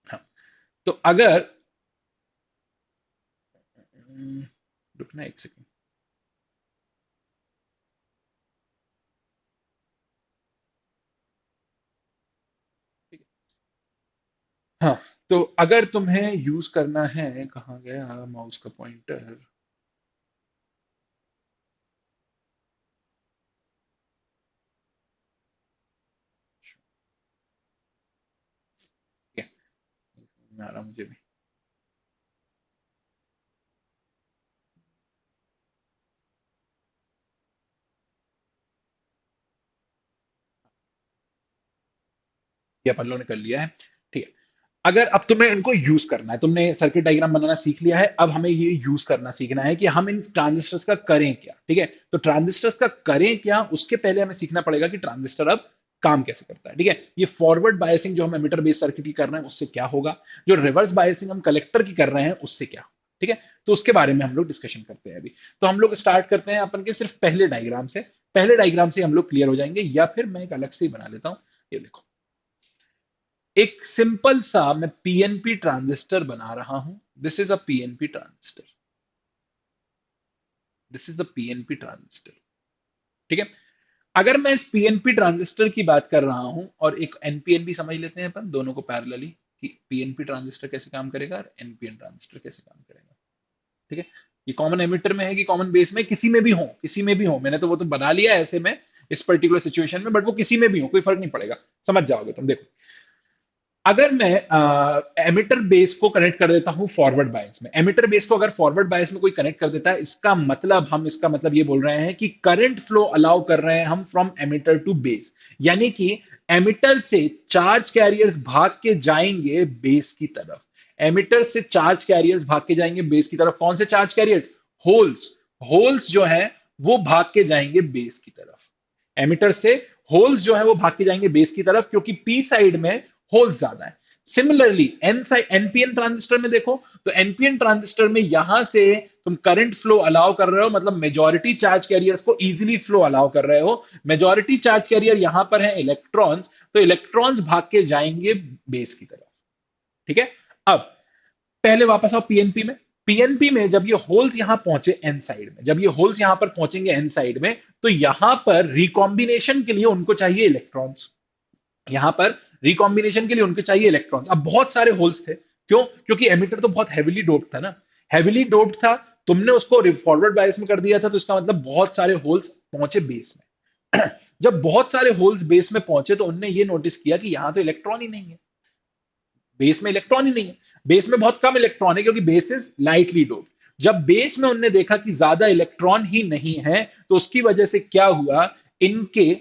हाँ, तो अगर रुकना एक सेकंड। हाँ, तो अगर तुम्हें यूज करना है, कहाँ गया माउस का पॉइंटर? ठीक है, समझ में आ रहा मुझे भी। ये अपन लोगों ने कर लिया है। ठीक है, अगर अब तुम्हें इनको यूज करना है, तुमने सर्किट डायग्राम बनाना सीख लिया है, अब हमें ये यूज करना सीखना है कि हम इन ट्रांजिस्टर्स का करें क्या। ठीक है, तो ट्रांजिस्टर्स का करें क्या, उसके पहले हमें सीखना पड़ेगा कि ट्रांजिस्टर अब काम कैसे करता है। ठीक है, ये फॉरवर्ड बायसिंग जो हम एमिटर बेस सर्किट की कर रहे हैं उससे क्या होगा, जो रिवर्स बायसिंग हम कलेक्टर की कर रहे हैं उससे क्या होगा। ठीक है, तो उसके बारे में हम लोग डिस्कशन करते हैं अभी। तो हम लोग स्टार्ट करते हैं अपन के सिर्फ पहले डायग्राम से। पहले डायग्राम से हम लोग क्लियर हो जाएंगे, या फिर मैं एक अलग से ही बना लेता हूं। ये देखो, एक सिंपल सा मैं पीएनपी ट्रांजिस्टर बना रहा हूं। This is a PNP transistor, this is the PNP transistor. ठीक है, अगर मैं इस पीएनपी ट्रांजिस्टर की बात कर रहा हूं, और एक एनपीएन भी समझ लेते हैं अपन दोनों को पैरेलली, कि पीएनपी ट्रांजिस्टर कैसे काम करेगा और एनपीएन ट्रांजिस्टर कैसे काम करेगा। ठीक है, ये कॉमन एमिटर में है कि कॉमन बेस में, किसी में भी हो, किसी में भी हो। मैंने तो वो तो बना लिया है ऐसे में, इस पर्टिकुलर सिचुएशन में, बट वो किसी में भी हो, कोई फर्क नहीं पड़ेगा, समझ जाओगे तुम। देखो, अगर मैं एमिटर बेस को कनेक्ट कर देता हूं फॉरवर्ड बायस में, एमिटर बेस को अगर फॉरवर्ड बायस में कोई कनेक्ट कर देता है, इसका मतलब, हम इसका मतलब ये बोल रहे हैं कि करंट फ्लो अलाउ कर रहे हैं हम फ्रॉम एमिटर टू बेस। यानी कि एमिटर से चार्ज कैरियर्स भाग के जाएंगे बेस की तरफ। एमिटर से चार्ज कैरियर्स भाग के जाएंगे बेस की तरफ। कौन से चार्ज कैरियर्स? होल्स। होल्स जो है वो भाग के जाएंगे बेस की तरफ। एमिटर से होल्स जो है वो भाग के जाएंगे बेस की तरफ, क्योंकि पी साइड में होल्स ज्यादा है। Similarly N side NPN transistor में देखो, तो एनपीएन ट्रांजिस्टर में यहां से तुम करंट फ्लो अलाउ कर रहे हो, मतलब मेजॉरिटी चार्ज कैरियर्स को इजीली फ्लो अलाउ कर रहे हो। मेजॉरिटी चार्ज कैरियर यहां पर है इलेक्ट्रॉन्स, तो इलेक्ट्रॉन्स भाग के जाएंगे बेस की तरफ। ठीक है। अब पहले वापस आओ पीएनपी में। पीएनपी में जब ये होल्स यहां पहुंचे एन साइड में, जब ये होल्स यहां पर पहुंचेंगे एन साइड में, तो यहां पर रिकॉम्बिनेशन के लिए उनको चाहिए इलेक्ट्रॉन्स। यहां पर रिकॉम्बिनेशन के लिए उनको चाहिए इलेक्ट्रॉन्स। अब बहुत सारे होल्स थे, क्यों? क्योंकि एमिटर तो बहुत हैविली डोप्ड था ना, हैविली डोप्ड था। तुमने उसको फॉरवर्ड बायस में कर दिया था, तो इसका मतलब बहुत सारे होल्स पहुंचे बेस में। जब बहुत सारे होल्स बेस में पहुंचे, तो उनने ये नोटिस किया कि यहां तो इलेक्ट्रॉन ही नहीं है, बेस में इलेक्ट्रॉन ही नहीं है, बेस में बहुत कम इलेक्ट्रॉन है, क्योंकि बेस इज लाइटली डोप्ड। जब बेस में उनने देखा कि ज्यादा इलेक्ट्रॉन ही नहीं है, तो उसकी वजह से क्या हुआ, इनके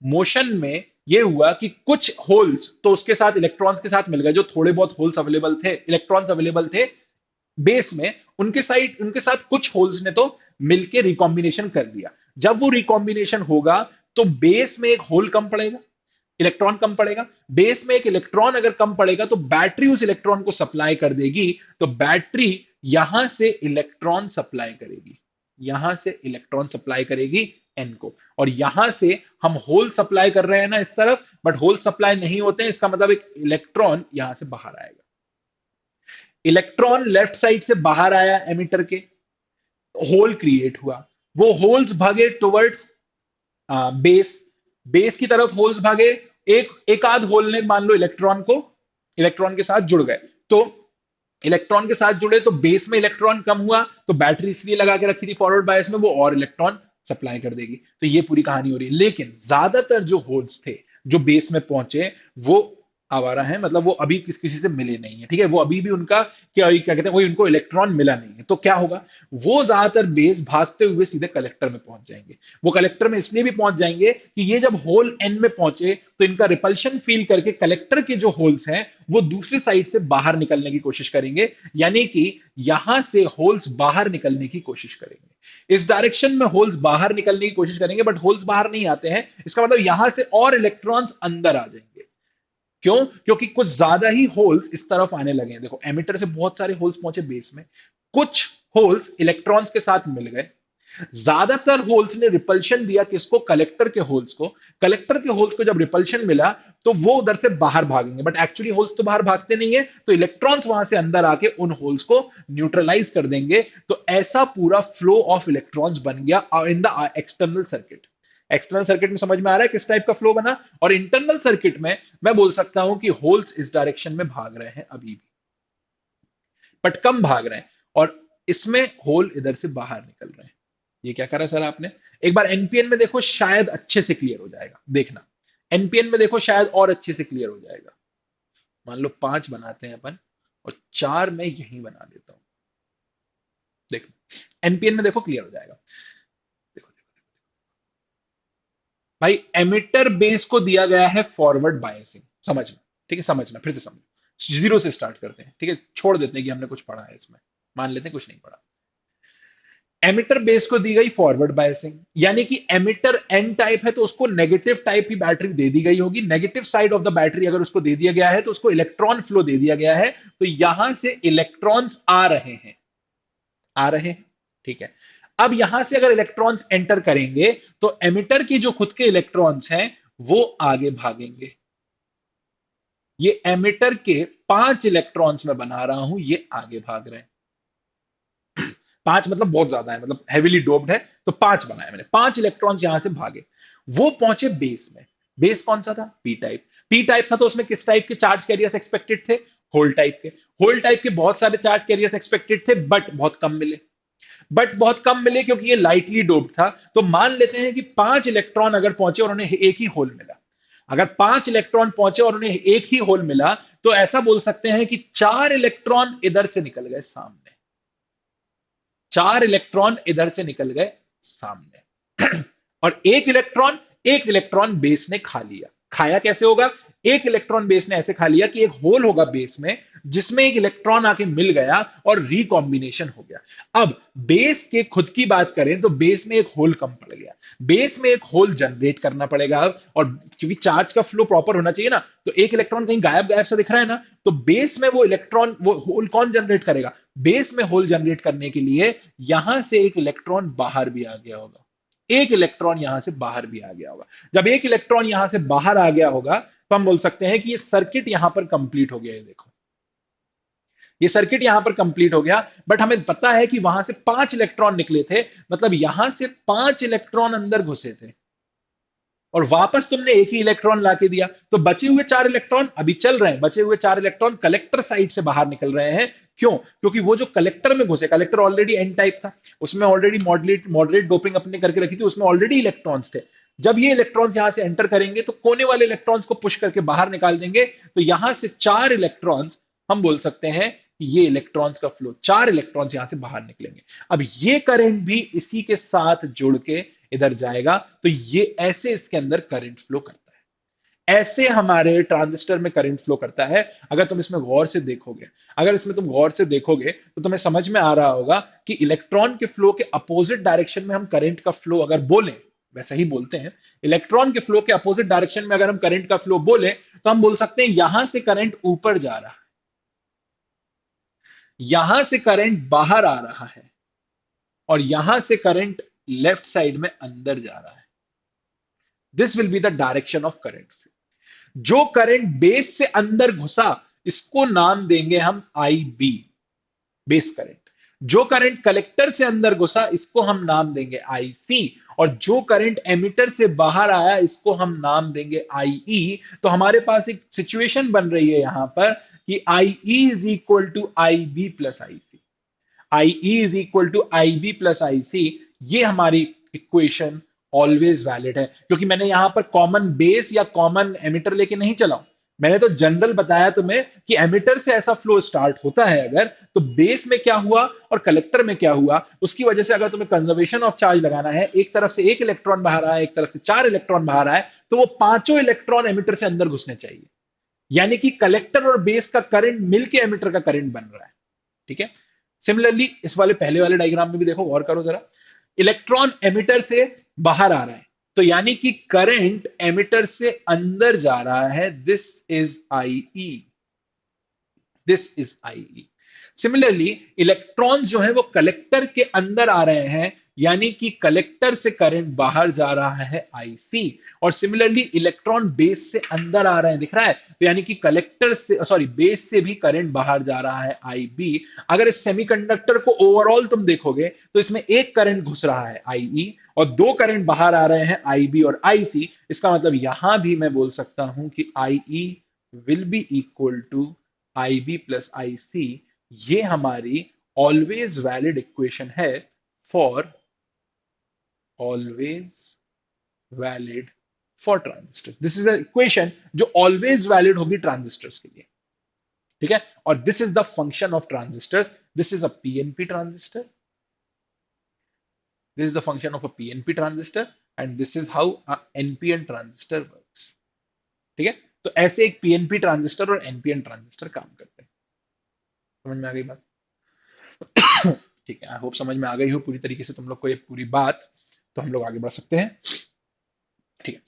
मोशन में ये हुआ कि कुछ होल्स तो उसके साथ इलेक्ट्रॉन्स के साथ मिल गए, जो थोड़े बहुत होल्स अवेलेबल थे, इलेक्ट्रॉन्स अवेलेबल थे बेस में, उनके साथ कुछ होल्स ने तो मिलकर रिकॉम्बिनेशन कर लिया। जब वो रिकॉम्बिनेशन होगा, तो बेस में एक होल कम पड़ेगा, इलेक्ट्रॉन कम पड़ेगा। बेस में एक इलेक्ट्रॉन अगर कम पड़ेगा, तो बैटरी उस इलेक्ट्रॉन को सप्लाई कर देगी, तो बैटरी यहां से इलेक्ट्रॉन सप्लाई करेगी, यहां से इलेक्ट्रॉन सप्लाई करेगी एन को। और यहां से हम होल सप्लाई कर रहे हैं ना इस तरफ, बट होल सप्लाई नहीं होते हैं, इसका मतलब एक इलेक्ट्रॉन यहां से बाहर आएगा। इलेक्ट्रॉन लेफ्ट साइड से बाहर आया एमिटर के, होल क्रिएट हुआ, वो होल्स भागे टुवर्ड्स बेस, बेस की तरफ होल्स भागे। एक आध होल ने मान लो इलेक्ट्रॉन के साथ जुड़ गए, तो इलेक्ट्रॉन के साथ जुड़े तो बेस में इलेक्ट्रॉन कम हुआ, तो बैटरी इसलिए लगा के रखी थी फॉरवर्ड बायस में, वो और इलेक्ट्रॉन सप्लाई कर देगी। तो ये पूरी कहानी हो रही है। लेकिन ज्यादातर जो होल्स थे जो बेस में पहुंचे, वो आवारा है, मतलब वो अभी किसी से मिले नहीं है। ठीक है, वो अभी भी उनका क्या कहते हैं, वही उनको इलेक्ट्रॉन मिला नहीं है। तो क्या होगा, वो ज्यादातर बेस भागते हुए सीधे कलेक्टर में पहुंच जाएंगे। वो कलेक्टर में इसलिए भी पहुंच जाएंगे कि ये जब होल एन में पहुंचे, तो इनका रिपल्शन फील करके कलेक्टर के जो होल्स हैं, वो दूसरी साइड से बाहर निकलने की कोशिश करेंगे, यानी कि यहां से होल्स बाहर निकलने की कोशिश करेंगे। इस डायरेक्शन में होल्स बाहर निकलने की कोशिश करेंगे, बट होल्स बाहर नहीं आते हैं। इसका मतलब यहां से और इलेक्ट्रॉन्स अंदर आ जाएंगे। क्यों? क्योंकि कुछ ज्यादा ही होल्स इस तरफ आने लगे हैं। देखो, एमिटर से बहुत सारे होल्स पहुंचे बेस में, कुछ होल्स इलेक्ट्रॉन्स के साथ मिल गए, ज्यादातर होल्स ने रिपल्शन दिया किसको, कलेक्टर के होल्स को। कलेक्टर के होल्स को जब रिपल्शन मिला, तो वो उधर से बाहर भागेंगे, बट एक्चुअली होल्स तो बाहर भागते नहीं है, तो इलेक्ट्रॉन्स वहां से अंदर आके उन होल्स को न्यूट्रलाइज कर देंगे। तो ऐसा पूरा फ्लो ऑफ इलेक्ट्रॉन्स बन गया in the external circuit. External circuit में समझ में आ रहा है किस टाइप का फ्लो बना। और इंटरनल सर्किट में मैं बोल सकता हूं कि होल्स इस डायरेक्शन में भाग रहे हैं अभी भी, बट कम भाग रहे हैं, और इसमें होल इधर से बाहर निकल रहे हैं। ये क्या करा सर आपने? एक बार एनपीएन में देखो, शायद अच्छे से क्लियर हो जाएगा, देखना। एनपीएन में देखो, शायद और अच्छे से क्लियर हो जाएगा। मान लो 5 बनाते हैं अपन, और 4 मैं यहीं बना देता हूं। देखो, एनपीएन में देखो क्लियर हो जाएगा। देखो, भाई एमिटर बेस को दिया गया है फॉरवर्ड बायसिंग, समझना। ठीक है, समझना, फिर से समझो, जीरो से स्टार्ट करते हैं। ठीक है, छोड़ देते हैं कि हमने कुछ पढ़ा है इसमें, मान लेते हैं कुछ नहीं पढ़ा। एमिटर बेस को दी गई फॉरवर्ड बायसिंग, यानी कि एमिटर एन टाइप है, तो उसको नेगेटिव टाइप की बैटरी दे दी गई होगी। Negative side of the battery अगर उसको दे दिया गया है, तो उसको इलेक्ट्रॉन फ्लो दे दिया गया है, तो यहां से इलेक्ट्रॉन्स आ रहे हैं, आ रहे हैं। ठीक है, अब यहां से अगर इलेक्ट्रॉन्स एंटर करेंगे, तो एमिटर की जो खुद के इलेक्ट्रॉन्स हैं, वो आगे भागेंगे। ये एमिटर के 5 इलेक्ट्रॉन्स में बना रहा हूं, ये आगे भाग रहे हैं। 5 मतलब बहुत ज्यादा है, मतलब हैविली डोप्ड है, तो 5 बनाए मैंने। 5 इलेक्ट्रॉन्स यहां से भागे, वो पहुंचे बेस में। बेस कौन सा था? P type. पी टाइप था, तो उसमें किस टाइप के चार्ज कैरियर्स एक्सपेक्टेड थे? होल टाइप के। होल टाइप के बहुत सारे चार्ज कैरियर्स एक्सपेक्टेड थे, बट बहुत कम मिले। बट बहुत कम मिले क्योंकि ये लाइटली डोप्ड था। तो मान लेते हैं कि 5 इलेक्ट्रॉन अगर पहुंचे और उन्हें एक ही होल मिला, अगर 5 इलेक्ट्रॉन पहुंचे और उन्हें एक ही होल मिला, तो ऐसा बोल सकते हैं कि 4 इलेक्ट्रॉन इधर से निकल गए सामने, 4 इलेक्ट्रॉन इधर से निकल गए सामने। और एक इलेक्ट्रॉन बेस ने खा लिया, खाया कैसे होगा? एक इलेक्ट्रॉन बेस ने ऐसे खा लिया कि एक होल होगा बेस में, जिसमें एक इलेक्ट्रॉन आके मिल गया और रिकॉम्बिनेशन हो गया। अब बेस के खुद की बात करें तो बेस में एक होल कम पड़ गया, बेस में एक होल जनरेट करना पड़ेगा अब, और क्योंकि चार्ज का फ्लो प्रॉपर होना चाहिए ना, तो एक इलेक्ट्रॉन कहीं गायब गायब सा दिख रहा है ना, तो बेस में वो इलेक्ट्रॉन, वो होल कौन जनरेट करेगा? बेस में होल जनरेट करने के लिए यहां से एक इलेक्ट्रॉन बाहर भी आ गया होगा, एक इलेक्ट्रॉन यहां से बाहर भी आ गया होगा। जब एक इलेक्ट्रॉन यहां से बाहर आ गया होगा तो हम बोल सकते हैं कि ये सर्किट यहां पर कंप्लीट हो गया है। देखो, ये सर्किट यहां पर कंप्लीट हो गया, बट हमें पता है कि वहां से 5 इलेक्ट्रॉन निकले थे, मतलब यहां से 5 इलेक्ट्रॉन अंदर घुसे थे, और वापस तुमने एक ही इलेक्ट्रॉन लाके दिया, तो बचे हुए 4 इलेक्ट्रॉन अभी चल रहे हैं, बचे हुए 4 इलेक्ट्रॉन कलेक्टर साइड से बाहर निकल रहे हैं। क्यों? क्योंकि वो जो कलेक्टर में घुसे, कलेक्टर ऑलरेडी एन टाइप था, उसमें ऑलरेडी मॉडरेट मॉडरेट डोपिंग अपने करके रखी थी, उसमें ऑलरेडी इलेक्ट्रॉन्स थे। जब ये इलेक्ट्रॉन्स यहां से एंटर करेंगे तो कोने वाले इलेक्ट्रॉन्स को पुश करके बाहर निकाल देंगे, तो यहां से 4 इलेक्ट्रॉन्स, हम बोल सकते हैं कि ये इलेक्ट्रॉन्स का फ्लो, 4 इलेक्ट्रॉन्स यहां से बाहर निकलेंगे। अब ये करंट भी इसी के साथ जुड़ के इधर जाएगा, तो ये ऐसे इसके अंदर करंट फ्लो करता है, ऐसे हमारे ट्रांजिस्टर में करंट फ्लो करता है। अगर तुम इसमें गौर से देखोगे, अगर इसमें तुम गौर से देखोगे तो तुम्हें समझ में आ रहा होगा कि इलेक्ट्रॉन के फ्लो के अपोजिट डायरेक्शन में हम करंट का फ्लो अगर बोलें, वैसा ही बोलते हैं, इलेक्ट्रॉन के फ्लो के अपोजिट डायरेक्शन में अगर हम करंट का फ्लो बोले, तो हम बोल सकते हैं यहां से करंट ऊपर जा रहा है, यहां से करंट बाहर आ रहा है, और यहां से करंट लेफ्ट साइड में अंदर जा रहा है। This will be the direction of current flow. जो करंट बेस से अंदर घुसा, इसको नाम देंगे हम आई बी, बेस करंट। जो करंट कलेक्टर से अंदर घुसा, इसको हम नाम देंगे आई सी, और जो करंट एमिटर से बाहर आया, इसको हम नाम देंगे आई ई। तो हमारे पास एक सिचुएशन बन रही है यहां पर कि I E is equal to I B plus I C, I E is equal to I B plus I C. ये हमारी इक्वेशन ऑलवेज वैलिड है, क्योंकि मैंने यहां पर कॉमन बेस या कॉमन एमिटर लेके नहीं चला हूं। मैंने तो जनरल बताया तुम्हें कि एमिटर से ऐसा फ्लो स्टार्ट होता है अगर, तो बेस में क्या हुआ और कलेक्टर में क्या हुआ, उसकी वजह से अगर तुम्हें कंजर्वेशन ऑफ चार्ज लगाना है, एक तरफ से एक इलेक्ट्रॉन बाहर आया, एक तरफ से 4 इलेक्ट्रॉन बाहर आए, तो वो पांचों इलेक्ट्रॉन एमिटर से अंदर घुसने चाहिए, यानी कि कलेक्टर और बेस का करंट मिलके एमिटर का करंट बन रहा है। ठीक है? सिमिलरली इस वाले पहले वाले डायग्राम में भी देखो, गौर करो जरा, इलेक्ट्रॉन एमिटर से बाहर आ रहा है, तो यानी कि करंट एमिटर से अंदर जा रहा है, this is I E, this is I E. Similarly electrons जो है वो कलेक्टर के अंदर आ रहे हैं, यानी कि कलेक्टर से करंट बाहर जा रहा है आई सी, और सिमिलरली इलेक्ट्रॉन बेस से अंदर आ रहे हैं, दिख रहा है, तो यानी कि कलेक्टर से, सॉरी, बेस से भी करंट बाहर जा रहा है आई बी। अगर इस सेमीकंडक्टर को ओवरऑल तुम देखोगे तो इसमें एक करंट घुस रहा है आई ई, और दो करंट बाहर आ रहे हैं आई बी और आई सी। इसका मतलब यहां भी मैं बोल सकता हूं कि I E will be equal to I B plus I C. ये हमारी ऑलवेज वैलिड इक्वेशन है for, always valid for transistors. This is equation जो ऑलवेज वैलिड होगी ट्रांजिस्टर्स के लिए। ठीक है? और this is the function of transistors. This is a PNP transistor, this is the function of a PNP transistor, and this is how NPN transistor works. ठीक है? तो ऐसे एक पीएनपी ट्रांजिस्टर और एनपीएन ट्रांजिस्टर काम करते हैं। समझ में आ गई बात? ठीक है, आई होप समझ में आ गई हो पूरी तरीके से तुम लोग को ये पूरी बात। तो हम लोग आगे बढ़ सकते हैं। ठीक है,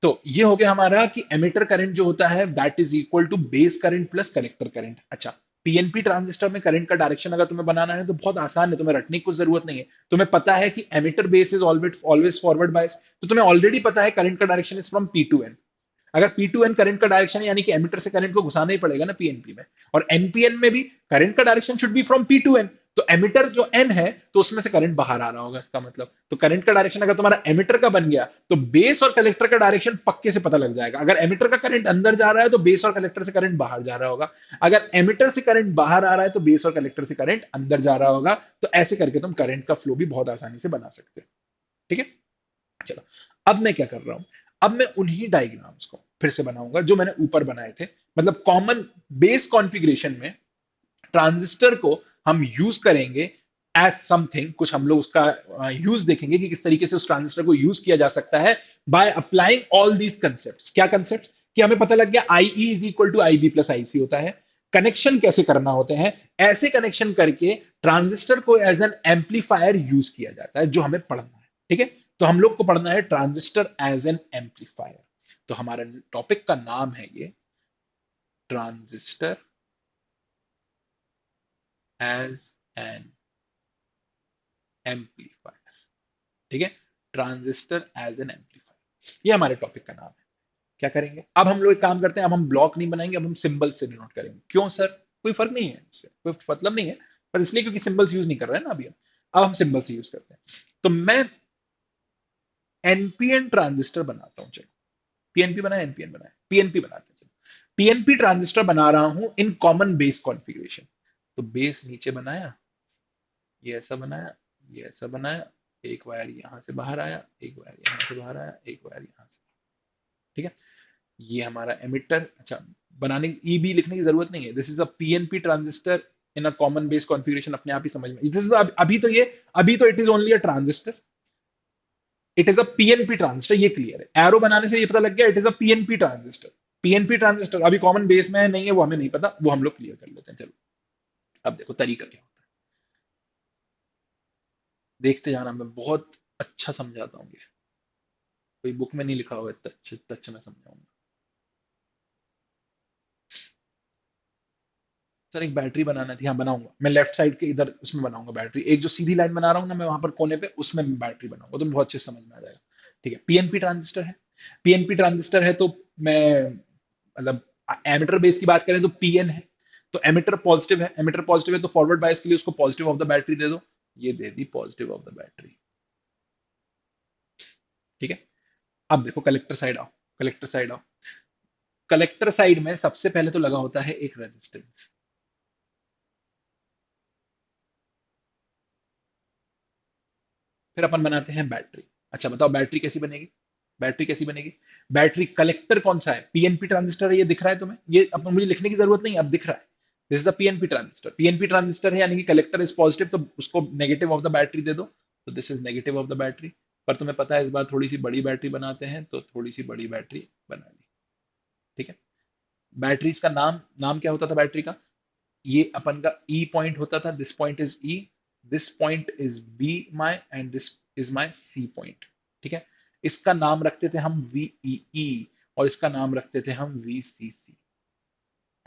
तो ये हो गया हमारा कि एमिटर करंट जो होता है that is equal to base current plus collector current. अच्छा, पीएनपी ट्रांजिस्टर में करंट का डायरेक्शन अगर तुम्हें बनाना है तो बहुत आसान है, तुम्हें रटने की कुछ जरूरत नहीं है। तुम्हें पता है कि emitter base is always always forward bias, तो तुम्हें ऑलरेडी पता है करंट का direction is from P to N. अगर पी टू एन करंट का डायरेक्शन है, यानी कि एमिटर से करंट को घुसाना ही पड़ेगा ना पीएनपी में, और एनपीएन में भी करंट का direction should be from P to N. तो एमिटर जो एन है, तो उसमें से करंट बाहर आ रहा होगा, इसका मतलब तो करंट का डायरेक्शन अगर तुम्हारा एमिटर का बन गया, तो बेस और कलेक्टर का डायरेक्शन पक्के से पता लग जाएगा। अगर एमिटर का करंट अंदर जा रहा है तो बेस और कलेक्टर से करंट बाहर जा रहा होगा, अगर एमिटर से करंट बाहर आ रहा है तो बेस और कलेक्टर से करंट अंदर जा रहा होगा। तो ऐसे करके तुम करंट का फ्लो भी बहुत आसानी से बना सकते हो। ठीक है? चलो, अब मैं क्या कर रहा हूं, अब मैं उन्हीं डायग्राम्स को फिर से बनाऊंगा जो मैंने ऊपर बनाए थे, मतलब कॉमन बेस कॉन्फ़िगरेशन में ट्रांजिस्टर को हम यूज करेंगे एज समथिंग, कुछ हम लोग उसका यूज देखेंगे कि किस तरीके से उस ट्रांजिस्टर को यूज किया जा सकता है by applying all these concept. क्या कंसेप्ट? कि हमें पता लग गया I E is equal to I B plus I C होता है। कनेक्शन कैसे करना होते हैं, ऐसे कनेक्शन करके ट्रांजिस्टर को एज एन एम्पलीफायर यूज किया जाता है, जो हमें पढ़ना है। ठीक है, तो हम लोग को पढ़ना है ट्रांजिस्टर एज एन एम्पलीफायर। तो हमारा टॉपिक का नाम है ये, ट्रांजिस्टर एज एन एम्पलीफायर। ठीक है, ट्रांजिस्टर एज एन एम्पलीफायर, ये हमारे टॉपिक का नाम है। क्या करेंगे अब हम लोग, एक काम करते हैं, अब हम ब्लॉक नहीं बनाएंगे, अब हम सिंबल से डिनोट करेंगे। क्यों सर, कोई फर्क नहीं है इससे, कोई मतलब नहीं है, पर इसलिए क्योंकि सिंबल्स यूज नहीं कर रहे हैं ना अभी। अब हम सिंबल से यूज करते हैं। तो मैं एनपीएन ट्रांजिस्टर बनाता हूं, चलो पीएनपी बनाए, एनपीएन बनाए, पीएनपी बनाते हैं। पीएनपी ट्रांजिस्टर बना रहा हूं इन कॉमन बेस कॉन्फ़िगरेशन। तो बेस नीचे बनाया, ये ऐसा बनाया, ये ऐसा बनाया, एक वायर यहां से बाहर आया, एक वायर यहां से बाहर आया, एक वायर यहां से। ठीक है, ये हमारा एमिटर। अच्छा, बनाने ई बी लिखने की जरूरत नहीं है, this is a PNP transistor in a common base configuration, अपने आप ही समझ में। दिस इज अभी तो ये, अभी तो it is only a transistor, it is a PNP transistor, ये क्लियर है। एरो बनाने से ये पता लग गया it is a PNP transistor. PNP transistor अभी कॉमन बेस में है नहीं है, वो हमें नहीं पता, वो हम लोग क्लियर कर लेते हैं। चलो अब देखो तरीका क्या होता है, देखते जाना, मैं बहुत अच्छा समझाता हूँ ये, कोई बुक में नहीं लिखा हुआ है, इतना अच्छा मैं समझाऊंगा। सर एक बैटरी बनाना थी, हाँ बनाऊंगा मैं, लेफ्ट साइड के इधर उसमें बनाऊंगा बैटरी, एक जो सीधी लाइन बना रहा हूँ ना मैं, वहां पर कोने पे उसमें बैटरी बनाऊंगा, तो बहुत अच्छे से समझ में आ जाएगा। ठीक है, पीएनपी ट्रांजिस्टर है, पीएनपी ट्रांजिस्टर है तो मैं, मतलब एमीटर बेस की बात करें तो पीएन है, तो एमीटर पॉजिटिव है, एमीटर पॉजिटिव है तो फॉरवर्ड बायस के लिए उसको पॉजिटिव ऑफ द बैटरी दे दो, ये दे दी पॉजिटिव ऑफ द बैटरी। ठीक है, अब देखो कलेक्टर साइड आओ, कलेक्टर साइड आओ, कलेक्टर साइड में सबसे पहले तो लगा होता है एक रेजिस्टेंस, फिर अपन बनाते हैं बैटरी। अच्छा बताओ बैटरी कैसी बनेगी, बैटरी कैसी बनेगी, बैटरी कलेक्टर कौन सा है, पीएनपी ट्रांजिस्टर है, ये दिख रहा है तुम्हें, ये अब मुझे लिखने की जरूरत नहीं, अब दिख रहा है, this is the PNP transistor, PNP transistor है यानी कि कलेक्टर इज पॉजिटिव, तो उसको नेगेटिव ऑफ द बैटरी दे दो, तो this is negative of the battery. पर तुम्हें पता है इस बार थोड़ी सी बड़ी बैटरी बनाते हैं, तो थोड़ी सी बड़ी बैटरी बना ली। ठीक है, बैटरीज का नाम, नाम क्या होता था बैटरी का, ये अपन का ई पॉइंट होता था, this point is E, this point is B my, and this is my C point. ठीक है, इसका नाम रखते थे हम वीई, और इसका नाम रखते थे हम वीसीसी।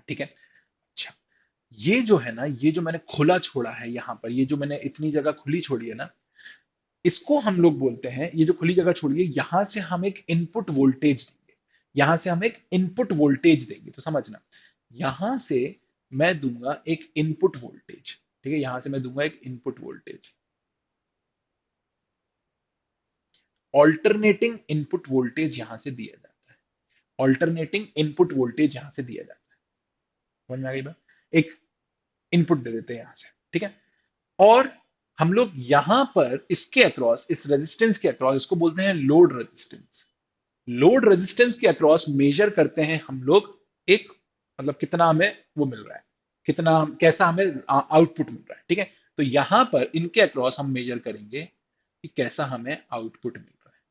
ठीक है, अच्छा, ये जो है ना, ये जो मैंने खुला छोड़ा है यहां पर, ये जो मैंने इतनी जगह खुली छोड़ी है ना, इसको हम लोग बोलते हैं, ये जो खुली जगह छोड़ी है, यहां से हम एक इनपुट वोल्टेज देंगे, यहां से हम एक इनपुट वोल्टेज देंगे, तो समझना, यहां से मैं दूंगा एक इनपुट वोल्टेज। ठीक है, यहां से मैं दूंगा एक input voltage, alternating input voltage यहां से दिया जाता है, ऑल्टरनेटिंग इनपुट वोल्टेज यहां से दिया जाता है। समझ में आ गई बात, एक इनपुट दे देते हैं यहां से। ठीक है, और हम लोग यहां पर इसके अक्रॉस, इस रेजिस्टेंस के अक्रॉस, इसको बोलते हैं लोड रेजिस्टेंस, लोड रेजिस्टेंस के अक्रॉस मेजर करते हैं हम लोग एक, मतलब कितना हमें वो मिल रहा है, कितना, कैसा हमें आउटपुट मिल रहा है। ठीक है, तो यहां पर इनके अक्रॉस हम मेजर करेंगे कि कैसा हमें आउटपुट मिल रहा है।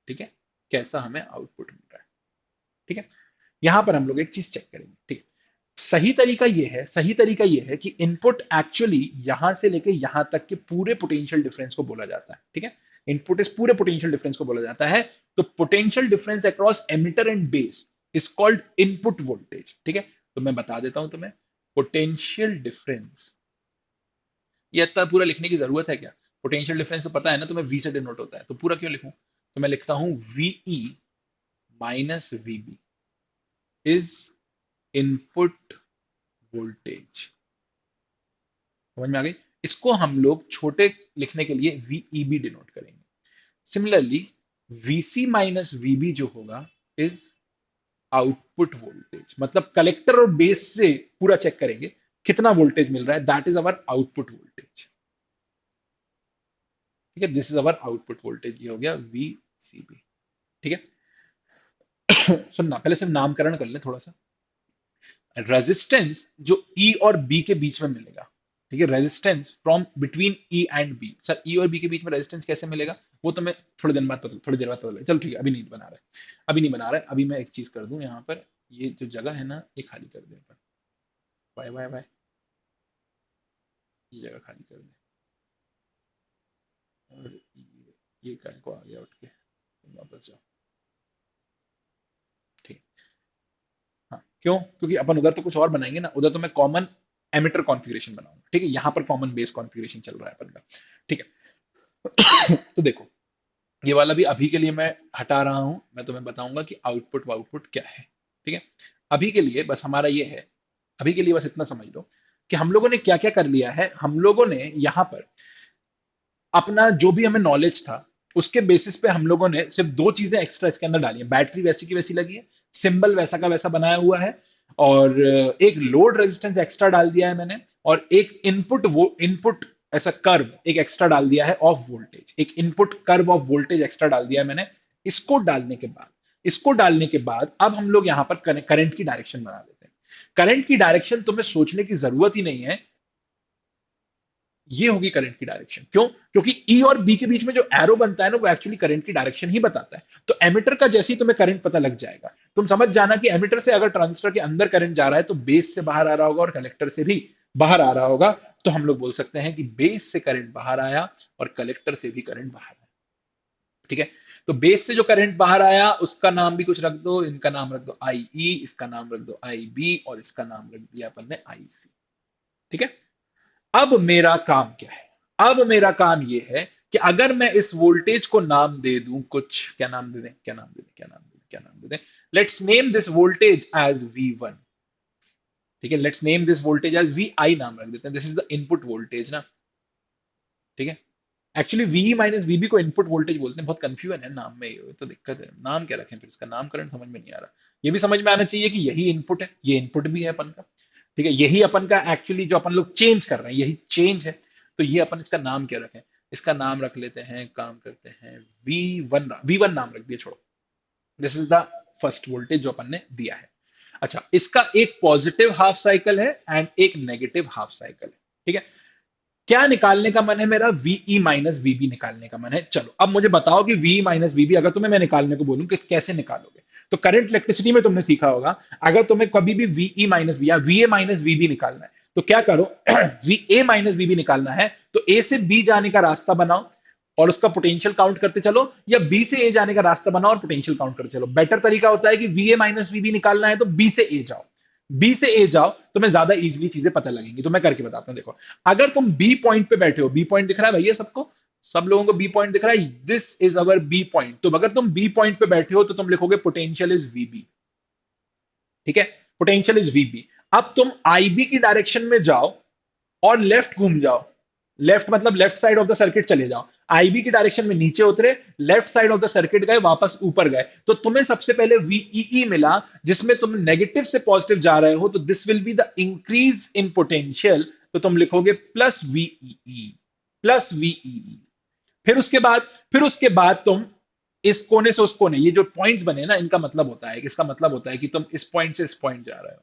ठीक है, कैसा हमें आउटपुट मिल रहा है। ठीक है, यहां पर हम लोग एक चीज चेक करेंगे। ठीक है, सही तरीका ये है, सही तरीका ये है कि इनपुट एक्चुअली यहां से लेके यहां तक के पूरे पोटेंशियल डिफरेंस को बोला जाता है। ठीक है, इनपुट इस पूरे पोटेंशियल डिफरेंस को बोला जाता है, तो potential difference across emitter and base is called input voltage. ठीक है, तो मैं बता देता हूं तुम्हें, पोटेंशियल डिफरेंस, ये इतना पूरा लिखने की जरूरत है क्या, पोटेंशियल डिफरेंस तो पता है ना तुम्हें, वी से डिनोट होता है, तो पूरा क्यों लिखूं, तो मैं लिखता हूं VE minus VB is input voltage. समझ में आ गई, इसको हम लोग छोटे लिखने के लिए वीईबी डिनोट करेंगे। सिमिलरली वीसी माइनस वीबी जो होगा इज आउटपुट वोल्टेज, मतलब कलेक्टर और बेस से पूरा चेक करेंगे कितना वोल्टेज मिल रहा है, that is our output voltage. ठीक है, this is our output voltage, ये हो गया वीसीबी। ठीक है, सुनना पहले सिर्फ नामकरण कर ले थोड़ा सा, रेजिस्टेंस जो ई और बी के बीच में मिलेगा, ठीक है, resistance from between E and B. Sir E और बी के बीच में रेजिस्टेंस कैसे मिलेगा, वो तो मैं थोड़ी देर बाद पता चल, ठीक है, अभी नहीं बना रहा है, अभी नहीं बना रहा है, अभी मैं एक चीज कर दूं यहाँ पर, ये जो जगह है ना ये खाली कर दे अपन, वाई वाई वाई, ये जगह खाली कर दे, और ये काय को आ गया उठ के, तुम वापस जाओ। ठीक, हाँ क्यों, क्योंकि अपन उधर तो कुछ और बनाएंगे ना, उधर तो मैं कॉमन एमिटर कॉन्फ़िगरेशन बनाऊंगा, ठीक है, यहाँ पर कॉमन बेस कॉन्फ़िगरेशन चल रहा है अपन का। ठीक है, तो देखो ये वाला भी अभी के लिए मैं हटा रहा हूं, मैं तुम्हें बताऊंगा कि आउटपुट आउटपुट क्या है। ठीक है, अभी के लिए बस हमारा ये है, अभी के लिए बस इतना समझ लो कि हम लोगों ने क्या क्या कर लिया है। हम लोगों ने यहां पर अपना जो भी हमें नॉलेज था उसके बेसिस पे हम लोगों ने सिर्फ दो चीजें एक्स्ट्रा इसके अंदर डाली है, बैटरी वैसी की वैसी लगी है, सिंबल वैसा का वैसा बनाया हुआ है, और एक लोड रेजिस्टेंस एक्स्ट्रा डाल दिया है मैंने, और एक इनपुट, वो इनपुट ऐसा कर्व एक एक्स्ट्रा डाल दिया है ऑफ वोल्टेज, एक input curve of voltage extra डाल दिया है मैंने। इसको डालने के बाद अब हम लोग यहां पर करंट की डायरेक्शन बना देते हैं। करंट की डायरेक्शन तुम्हें सोचने की जरूरत ही नहीं है, ये होगी करंट की डायरेक्शन। क्यों, क्योंकि ई और बी के बीच में जो एरो बनता है ना वो एक्चुअली करंट की डायरेक्शन ही बताता है। तो एमिटर का जैसे ही तुम्हें करंट पता लग जाएगा, तुम समझ जाना कि एमिटर से अगर ट्रांजिस्टर के अंदर करंट जा रहा है तो बेस से बाहर आ रहा होगा और कलेक्टर से भी बाहर आ रहा होगा। तो हम लोग बोल सकते हैं कि बेस से करंट बाहर आया और कलेक्टर से भी करंट बाहर आया। ठीक है, तो बेस से जो करंट बाहर आया उसका नाम भी कुछ रख दो, इनका नाम रख दो आई ई, इसका नाम रख दो आई बी, और इसका नाम रख दिया अपन ने आई सी। ठीक है, अब मेरा काम क्या है, अब मेरा काम यह है कि अगर मैं इस वोल्टेज को नाम दे दूं कुछ, क्या नाम दे दें, क्या नाम दे दें, क्या नाम दे दें, क्या नाम दे दें, let's name this voltage as V1। ठीक है, let's name this voltage as VI नाम रख देते हैं, this is the input voltage ना। ठीक है, एक्चुअली वी माइनस वीबी को इनपुट वोल्टेज बोलते हैं, बहुत कंफ्यूजन है नाम में, ये तो दिक्कत है, नाम क्या रखें फिर इसका, नामकरण समझ में नहीं आ रहा। ये भी समझ में आना चाहिए कि यही इनपुट है, ये इनपुट भी है अपन का। ठीक है, यही अपन का एक्चुअली जो अपन लोग चेंज कर रहे हैं यही चेंज है। तो ये अपन इसका नाम क्या रखें, इसका नाम रख लेते हैं, काम करते हैं वी वन नाम रख दिया, छोड़ो, this is the first voltage जो अपन ने दिया है। अच्छा, इसका एक पॉजिटिव हाफ साइकिल है एंड एक नेगेटिव हाफ साइकिल है। ठीक है, क्या निकालने का मन है मेरा, वीई माइनस वीबी निकालने का मन है। चलो अब मुझे बताओ कि वी माइनस वीबी अगर तुम्हें मैं निकालने को बोलूं कि कैसे निकालोगे। तो करंट इलेक्ट्रिसिटी में तुमने सीखा होगा, अगर तुम्हें कभी भी वीई माइनस वी या वीए माइनस वीबी निकालना है तो क्या करो, वी ए माइनस वीबी निकालना है तो ए से बी जाने का रास्ता बनाओ और उसका पोटेंशियल काउंट करते चलो, या बी से ए जाने का रास्ता बनाओ और पोटेंशियल काउंट करते चलो। बेटर तरीका होता है कि वीए माइनस वीबी निकालना है तो बी से ए जाओ, बी से ए जाओ, तुम्हें ज्यादा इजीली चीजें पता लगेंगी। तो मैं करके बताता हूं, देखो, अगर तुम बी पॉइंट पे बैठे हो, बी पॉइंट दिख रहा है भैया सबको, सब लोगों को बी पॉइंट दिख रहा है, this is our B point. तो अगर तुम बी पॉइंट पे बैठे हो तो तुम लिखोगे पोटेंशियल इज वीबी। ठीक है, पोटेंशियल इज वीबी। अब तुम आईबी की डायरेक्शन में जाओ और लेफ्ट घूम जाओ, लेफ्ट मतलब left side of the circuit चले जाओ, आईबी की डायरेक्शन में नीचे उतरे, left side of the circuit गए, वापस ऊपर गए, तो तुम्हें सबसे पहले वीईई मिला जिसमें तुम नेगेटिव से पॉजिटिव जा रहे हो, तो this will be the increase in potential. तो तुम लिखोगे प्लस वीईई, प्लस वीईई। फिर उसके बाद तुम इस कोने से उस कोने, ये जो पॉइंट्स बने ना इनका मतलब होता है, इसका मतलब होता है कि तुम इस पॉइंट से इस पॉइंट जा रहे हो,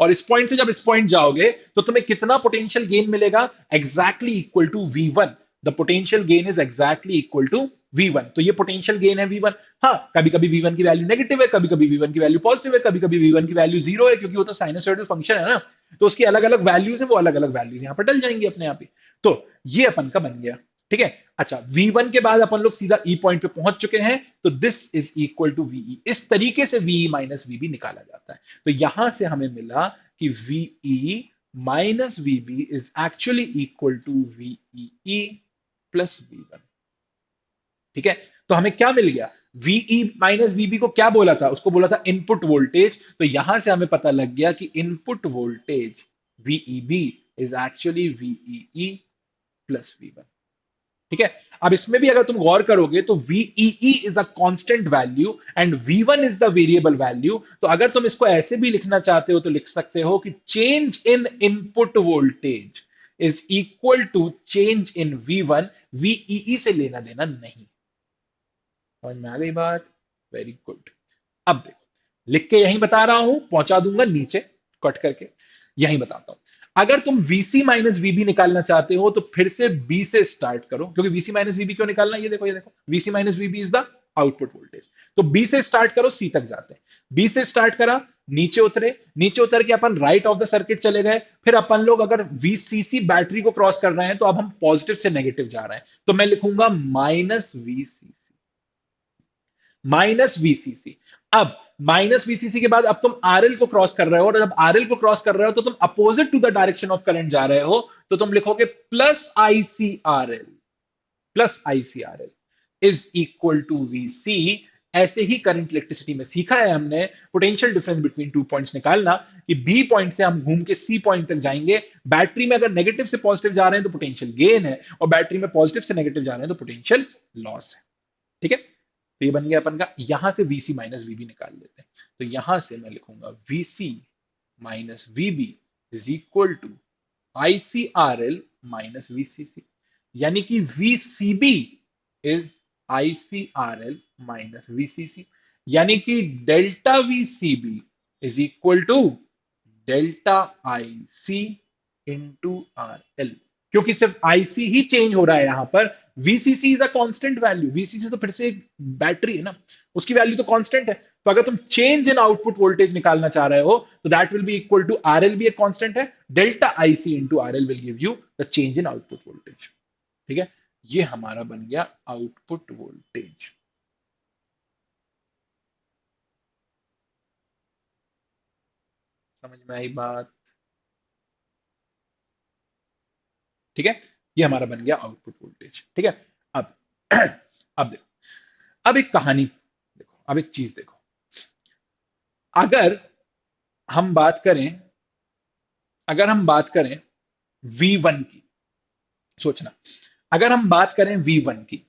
और इस पॉइंट से जब इस पॉइंट जाओगे तो तुम्हें कितना पोटेंशियल गेन मिलेगा, exactly equal to V1। The potential gain is exactly equal to V1। तो ये पोटेंशियल गेन है V1। हाँ, कभी कभी V1 की वैल्यू नेगेटिव है, कभी कभी V1 की वैल्यू पॉजिटिव है, कभी कभी V1 की वैल्यू जीरो है, क्योंकि वो तो साइनसोइडल फंक्शन है ना, तो उसकी अलग अलग वैल्यूज है, वो अलग अलग वैल्यूज यहाँ पर डल जाएंगी अपने आप ही। तो ये अपन का बन गया। ठीक है, अच्छा, V1 के बाद अपन लोग सीधा ई पॉइंट पे पहुंच चुके हैं, तो this is equal to VE. इस तरीके से वीई माइनस वीबी निकाला जाता है। तो यहां से हमें मिला कि VE minus VB is actually equal to VE plus V one. ठीक है, तो हमें क्या मिल गया, वीई माइनस वीबी को क्या बोला था, उसको बोला था इनपुट वोल्टेज। तो यहां से हमें पता लग गया कि input voltage VEB is actually VE plus V one. ठीक है, अब इसमें भी अगर तुम गौर करोगे तो VEE is a constant value and V one is the variable value. तो अगर तुम इसको ऐसे भी लिखना चाहते हो तो लिख सकते हो कि change in input voltage is equal to change in V1। VEE से लेना देना नहीं। समझ में आ गई बात, वेरी गुड। अब देखो, लिख के यहीं बता रहा हूं, पहुंचा दूंगा नीचे कट करके, यहीं बताता हूं। अगर तुम VC माइनस VB निकालना चाहते हो तो फिर से B से स्टार्ट करो, क्योंकि VC माइनस VB क्यों निकालना, ये देखो VC minus VB is the output voltage. तो B से स्टार्ट करो, C तक जाते हैं। B से स्टार्ट करा, नीचे उतरे, नीचे उतर के अपन राइट ऑफ द सर्किट चले गए। फिर अपन लोग अगर VCC बैटरी को क्रॉस कर रहे हैं तो अब हम पॉजिटिव से नेगेटिव जा रहे हैं, तो मैं लिखूंगा माइनस VCC, माइनस VCC। अब माइनस VCC के बाद अब तुम RL को क्रॉस कर रहे हो, और जब RL को क्रॉस कर रहे हो तो तुम opposite to the direction of current जा रहे हो, तो तुम लिखोगे plus ICRL, plus ICRL is equal to VC। ऐसे ही करंट इलेक्ट्रिसिटी में सीखा है हमने potential difference between two points निकालना, कि बी पॉइंट से हम घूम के सी पॉइंट तक जाएंगे। बैटरी में अगर नेगेटिव से पॉजिटिव जा रहे हैं तो पोटेंशियल गेन है, और बैटरी में पॉजिटिव से नेगेटिव जा रहे हैं तो पोटेंशियल लॉस है। ठीक है, तो ये बन गया अपन का। यहां से VC माइनस VB निकाल लेते हैं, तो यहां से मैं लिखूंगा VC minus VB is equal to ICRL minus VCC, यानी कि VCB is ICRL minus VCC, यानी कि delta VCB is equal to delta IC into RL, क्योंकि सिर्फ IC ही चेंज हो रहा है यहां पर। VCC is a constant value, VCC तो फिर से एक बैटरी है ना, उसकी वैल्यू तो कांस्टेंट है। तो अगर तुम चेंज इन आउटपुट वोल्टेज निकालना चाह रहे हो तो that will be equal to RL भी एक कांस्टेंट है, delta IC into RL will give you the change in output voltage. ठीक है, ये हमारा बन गया आउटपुट वोल्टेज। समझ में आई बात? ठीक है, ये हमारा बन गया आउटपुट वोल्टेज। ठीक है, अब अब देखो, अब एक कहानी देखो, अब एक चीज देखो। अगर हम बात करें, अगर हम बात करें V1 की, सोचना, अगर हम बात करें V1 की,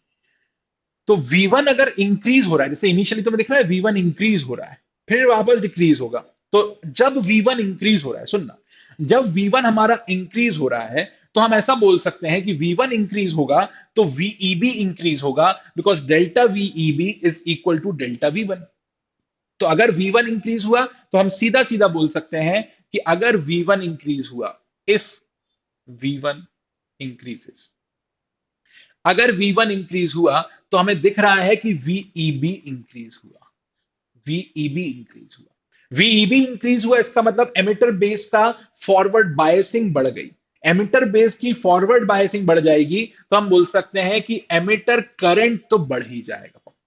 तो V1 अगर इंक्रीज हो रहा है, जैसे इनिशियली तुम्हें दिख रहा है V1 इंक्रीज हो रहा है, फिर वापस डिक्रीज होगा। तो जब V1 इंक्रीज हो रहा है, सुनना, जब V1 हमारा इंक्रीज हो रहा है तो हम ऐसा बोल सकते हैं कि V1 इंक्रीज होगा तो VEB इंक्रीज होगा, because delta VEB is equal to delta V1। तो अगर V1 इंक्रीज हुआ तो हम सीधा सीधा बोल सकते हैं कि अगर V1 इंक्रीज हुआ, इफ V1 इंक्रीजेस, अगर V1 इंक्रीज हुआ तो हमें दिख रहा है कि VEB इंक्रीज हुआ, VEB इंक्रीज हुआ, VEB इंक्रीज हुआ, इसका मतलब एमिटर बेस का फॉरवर्ड बायसिंग बढ़ गई। एमिटर बेस की फॉरवर्ड बायसिंग बढ़ जाएगी तो हम बोल सकते हैं कि एमिटर करंट तो बढ़ ही जाएगा पक्का।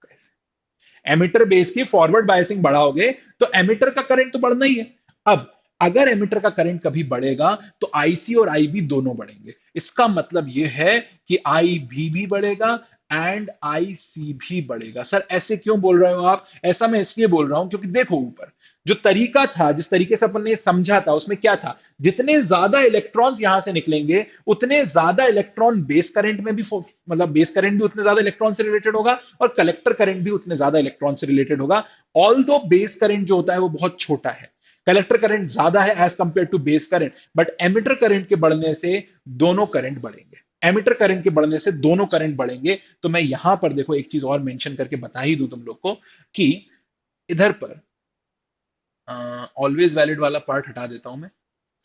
एमिटर बेस की फॉरवर्ड बायसिंग बढ़ाओगे तो एमिटर का करंट तो बढ़ना ही है। अब अगर एमिटर का करंट कभी बढ़ेगा तो आईसी और आईबी दोनों बढ़ेंगे। इसका मतलब यह है कि आईबी भी बढ़ेगा एंड आईसी भी बढ़ेगा। सर ऐसे क्यों बोल रहे हो आप? ऐसा मैं इसलिए बोल रहा हूं क्योंकि देखो, ऊपर जो तरीका था, जिस तरीके से अपन ने समझा था, उसमें क्या था, जितने ज्यादा इलेक्ट्रॉन्स यहां से निकलेंगे उतने ज्यादा इलेक्ट्रॉन बेस करंट में भी, मतलब बेस करंट भी उतने ज्यादा इलेक्ट्रॉन से रिलेटेड होगा और कलेक्टर करंट भी उतने ज्यादा इलेक्ट्रॉन से रिलेटेड होगा। ऑल दो बेस करंट जो होता है वो बहुत छोटा है, कलेक्टर करंट ज्यादा है as compare to base current, but emitter current के बढ़ने से दोनों करंट बढ़ेंगे, एमिटर करंट के बढ़ने से दोनों करंट बढ़ेंगे। तो मैं यहां पर देखो एक चीज और मेंशन करके बता ही दूं तुम लोग को कि इधर पर ऑलवेज वैलिड वाला पार्ट हटा देता हूं मैं।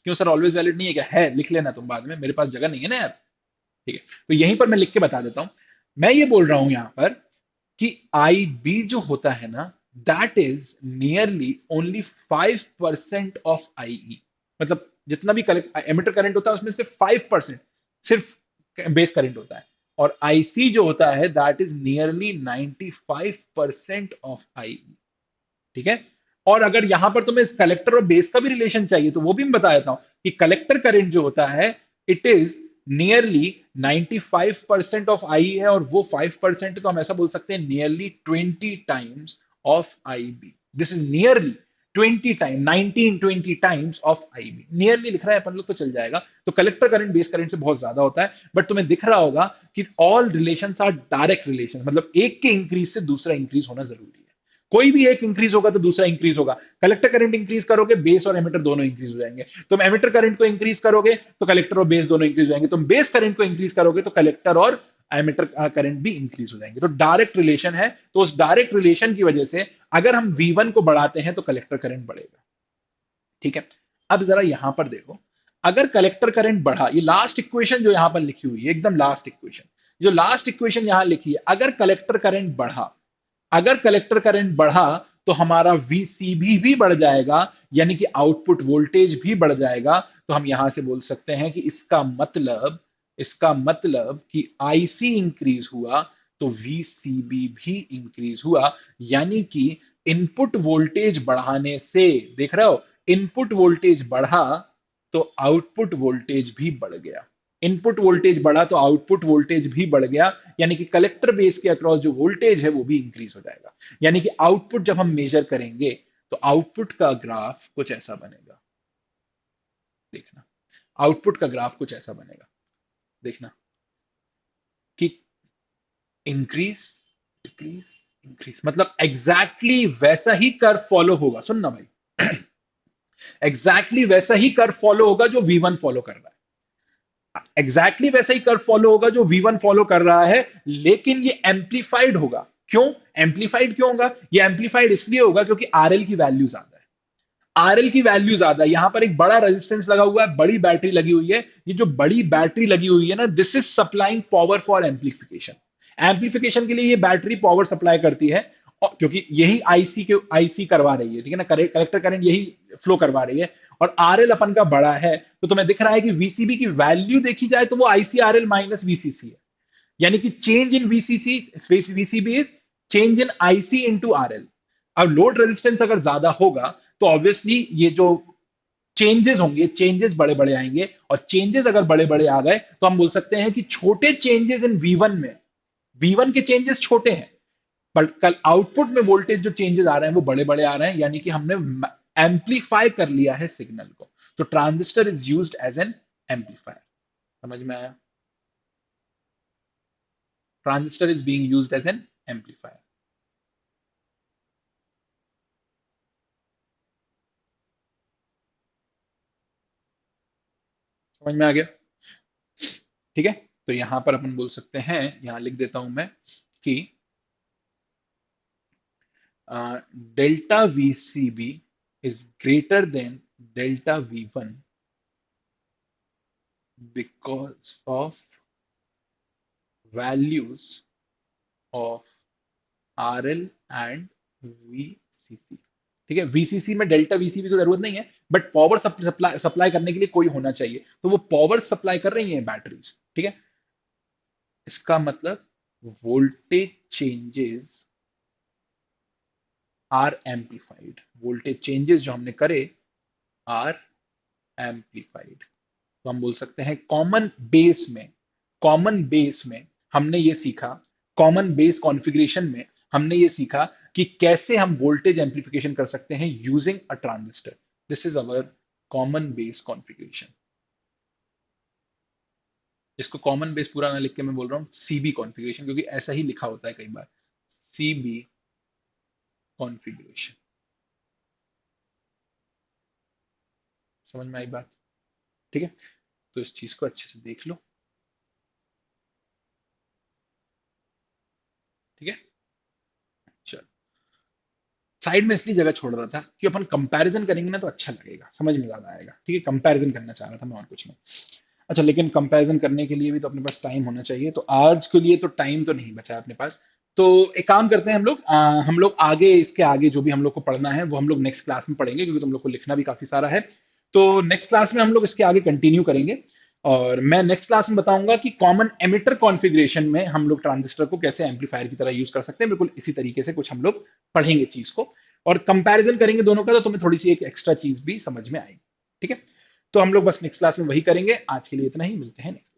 क्यों सर ऑलवेज वैलिड नहीं है क्या? है, लिख लेना तुम बाद में, मेरे पास जगह नहीं है ना यार। ठीक है, तो यहीं पर मैं लिख के बता देता हूं। मैं ये बोल रहा हूं यहां पर कि आई बी जो होता है ना, that is nearly only 5% of IE। मतलब जितना भी एमिटर करंट होता है उसमें से 5% सिर्फ बेस करंट होता है, और IC जो होता है that is nearly 95% of IE। ठीक है, और अगर यहां पर तुम्हें कलेक्टर और बेस का भी रिलेशन चाहिए तो वो भी मैं बता देता हूं कि कलेक्टर करंट जो होता है इट इज नियरली 95% ऑफ आई है, और वो 5% तो हम ऐसा बोल सकते हैं nearly 20 times of IB। This is nearly 20 time, 19-20 times of IB। Nearly लिख रहा है अपन लोग तो चल जाएगा। तो कलेक्टर करंट बेस करंट से बहुत ज्यादा होता है, बट तुम्हें दिख रहा होगा कि all relation are direct relation, मतलब एक के इंक्रीज से दूसरा इंक्रीज होना जरूरी है। कोई भी एक इंक्रीज होगा तो दूसरा इंक्रीज होगा। कलेक्टर करंट इंक्रीज करोगे, बेस और एमिटर दोनों इंक्रीज हो जाएंगे। तुम एमिटर करंट को इंक्रीज करोगे तो कलेक्टर और बेस दोनों इंक्रीज हो जाएंगे। तुम बेस करंट को इंक्रीज करोगे तो कलेक्टर और एमिटर करंट भी इंक्रीज हो जाएंगे। तो डायरेक्ट रिलेशन है। तो उस डायरेक्ट रिलेशन की वजह से अगर हम V1 को बढ़ाते हैं तो कलेक्टर करंट बढ़ेगा। ठीक है, अब जरा यहां पर देखो, अगर कलेक्टर करंट बढ़ा, ये लास्ट इक्वेशन जो यहां पर लिखी हुई है, एकदम लास्ट इक्वेशन, जो लास्ट इक्वेशन यहां लिखी है, अगर कलेक्टर करंट बढ़ा, अगर कलेक्टर करंट बढ़ा तो हमारा वीसीबी भी बढ़ जाएगा, यानी कि आउटपुट वोल्टेज भी बढ़ जाएगा। तो हम यहां से बोल सकते हैं कि इसका मतलब कि आईसी इंक्रीज हुआ तो वीसीबी भी इंक्रीज हुआ, यानी कि इनपुट वोल्टेज बढ़ाने से, देख रहे हो, इनपुट वोल्टेज बढ़ा तो आउटपुट वोल्टेज भी बढ़ गया। इनपुट वोल्टेज बढ़ा तो आउटपुट वोल्टेज भी बढ़ गया, यानी कि कलेक्टर बेस के अक्रॉस जो वोल्टेज है वो भी इंक्रीज हो जाएगा। यानी कि आउटपुट जब हम मेजर करेंगे तो आउटपुट का ग्राफ कुछ ऐसा बनेगा, देखना। आउटपुट का ग्राफ कुछ ऐसा बनेगा, देखना कि इंक्रीज, डिक्रीज, इंक्रीज, मतलब एग्जैक्टली वैसा ही कर्व फॉलो होगा। सुनना भाई, एग्जैक्टली वैसा ही कर्व फॉलो होगा जो V1 फॉलो कर रहा है, एग्जैक्टली वैसा ही कर्व फॉलो होगा जो V1 फॉलो कर रहा है, लेकिन ये एम्पलीफाइड होगा। क्यों एम्पलीफाइड, क्यों होगा ये एम्पलीफाइड? इसलिए होगा क्योंकि आरएल की वैल्यू ज्यादा है, आरएल की वैल्यू ज्यादा है। यहां पर एक बड़ा रेजिस्टेंस लगा हुआ है, बड़ी बैटरी लगी हुई है। ये जो बड़ी बैटरी लगी हुई है ना, this is supplying power for amplification. Amplification के लिए ये बैटरी पावर सप्लाई करती है, और क्योंकि यही आईसी करवा रही है, ठीक है ना, कलेक्टर करंट यही फ्लो करवा रही है, और आरएल अपन का बड़ा है, तो तुम्हें दिख रहा है कि वीसीबी की वैल्यू देखी जाए तो वो आईसीआरएल माइनस वीसीसी है, यानी कि change in VCC, VCB is change in IC into RL. अब लोड रेजिस्टेंस अगर ज्यादा होगा तो ऑब्वियसली ये जो चेंजेस होंगे, चेंजेस बड़े बड़े आएंगे, और चेंजेस अगर बड़े बड़े आ गए तो हम बोल सकते हैं कि छोटे चेंजेस इन V1 में, V1 के चेंजेस छोटे हैं, बट कल आउटपुट में वोल्टेज जो चेंजेस आ रहे हैं वो बड़े बड़े आ रहे हैं, यानी कि हमने एम्पलीफाई कर लिया है सिग्नल को। तो transistor is used as an amplifier. समझ में आया? Transistor is being used as an amplifier. समझ में आ गया? ठीक है, तो यहां पर अपन बोल सकते हैं, यहां लिख देता हूं मैं कि delta VCB is greater than delta V1 because of values of RL and VCC। ठीक है, वीसीसी में डेल्टा वीसीबी की जरूरत नहीं है, बट पावर सप्लाई करने के लिए कोई होना चाहिए, तो वो पावर सप्लाई कर रही है बैटरीज। ठीक है, इसका मतलब voltage changes are amplified, voltage changes जो हमने करे आर एम्पलीफाइड। तो हम बोल सकते हैं कॉमन बेस में हमने ये सीखा, कॉमन बेस कॉन्फ़िगरेशन में हमने ये सीखा कि कैसे हम वोल्टेज एम्पलीफिकेशन कर सकते हैं using a transistor. This is our common base configuration, जिसको कॉमन बेस पूरा ना लिख के मैं बोल रहा हूँ सीबी कॉन्फ़िगरेशन, क्योंकि ऐसा ही लिखा होता है कई बार, सीबी कॉन्फ़िगरेशन। समझ में आई बात? ठीक है, तो इस चीज को अच्छे से देख लो। ठीक है, चलो, साइड में इसलिए जगह छोड़ रहा था कि अपन कंपैरिजन करेंगे ना तो अच्छा लगेगा, समझ में ज्यादा आएगा। ठीक है, कंपैरिजन करना चाह रहा था मैं, और कुछ नहीं। अच्छा, लेकिन कंपैरिजन करने के लिए भी तो अपने पास टाइम होना चाहिए, तो आज के लिए तो टाइम तो नहीं बचा है अपने पास। तो एक काम करते हैं, हम लोग आगे, इसके आगे जो भी हम लोग को पढ़ना है वो हम लोग नेक्स्ट क्लास में पढ़ेंगे, क्योंकि तुम लोग को लिखना भी काफी सारा है। तो नेक्स्ट क्लास में हम लोग इसके आगे कंटिन्यू करेंगे, और मैं नेक्स्ट क्लास में बताऊंगा कि कॉमन एमिटर कॉन्फ़िगरेशन में हम लोग ट्रांजिस्टर को कैसे एम्पलीफायर की तरह यूज कर सकते हैं, बिल्कुल इसी तरीके से कुछ हम लोग पढ़ेंगे चीज को, और कंपैरिजन करेंगे दोनों का, तो तुम्हें थोड़ी सी एक एक्स्ट्रा चीज भी समझ में आएगी। ठीक है, तो हम लोग बस नेक्स्ट क्लास में वही करेंगे। आज के लिए इतना ही, मिलते हैं नेक्स्ट।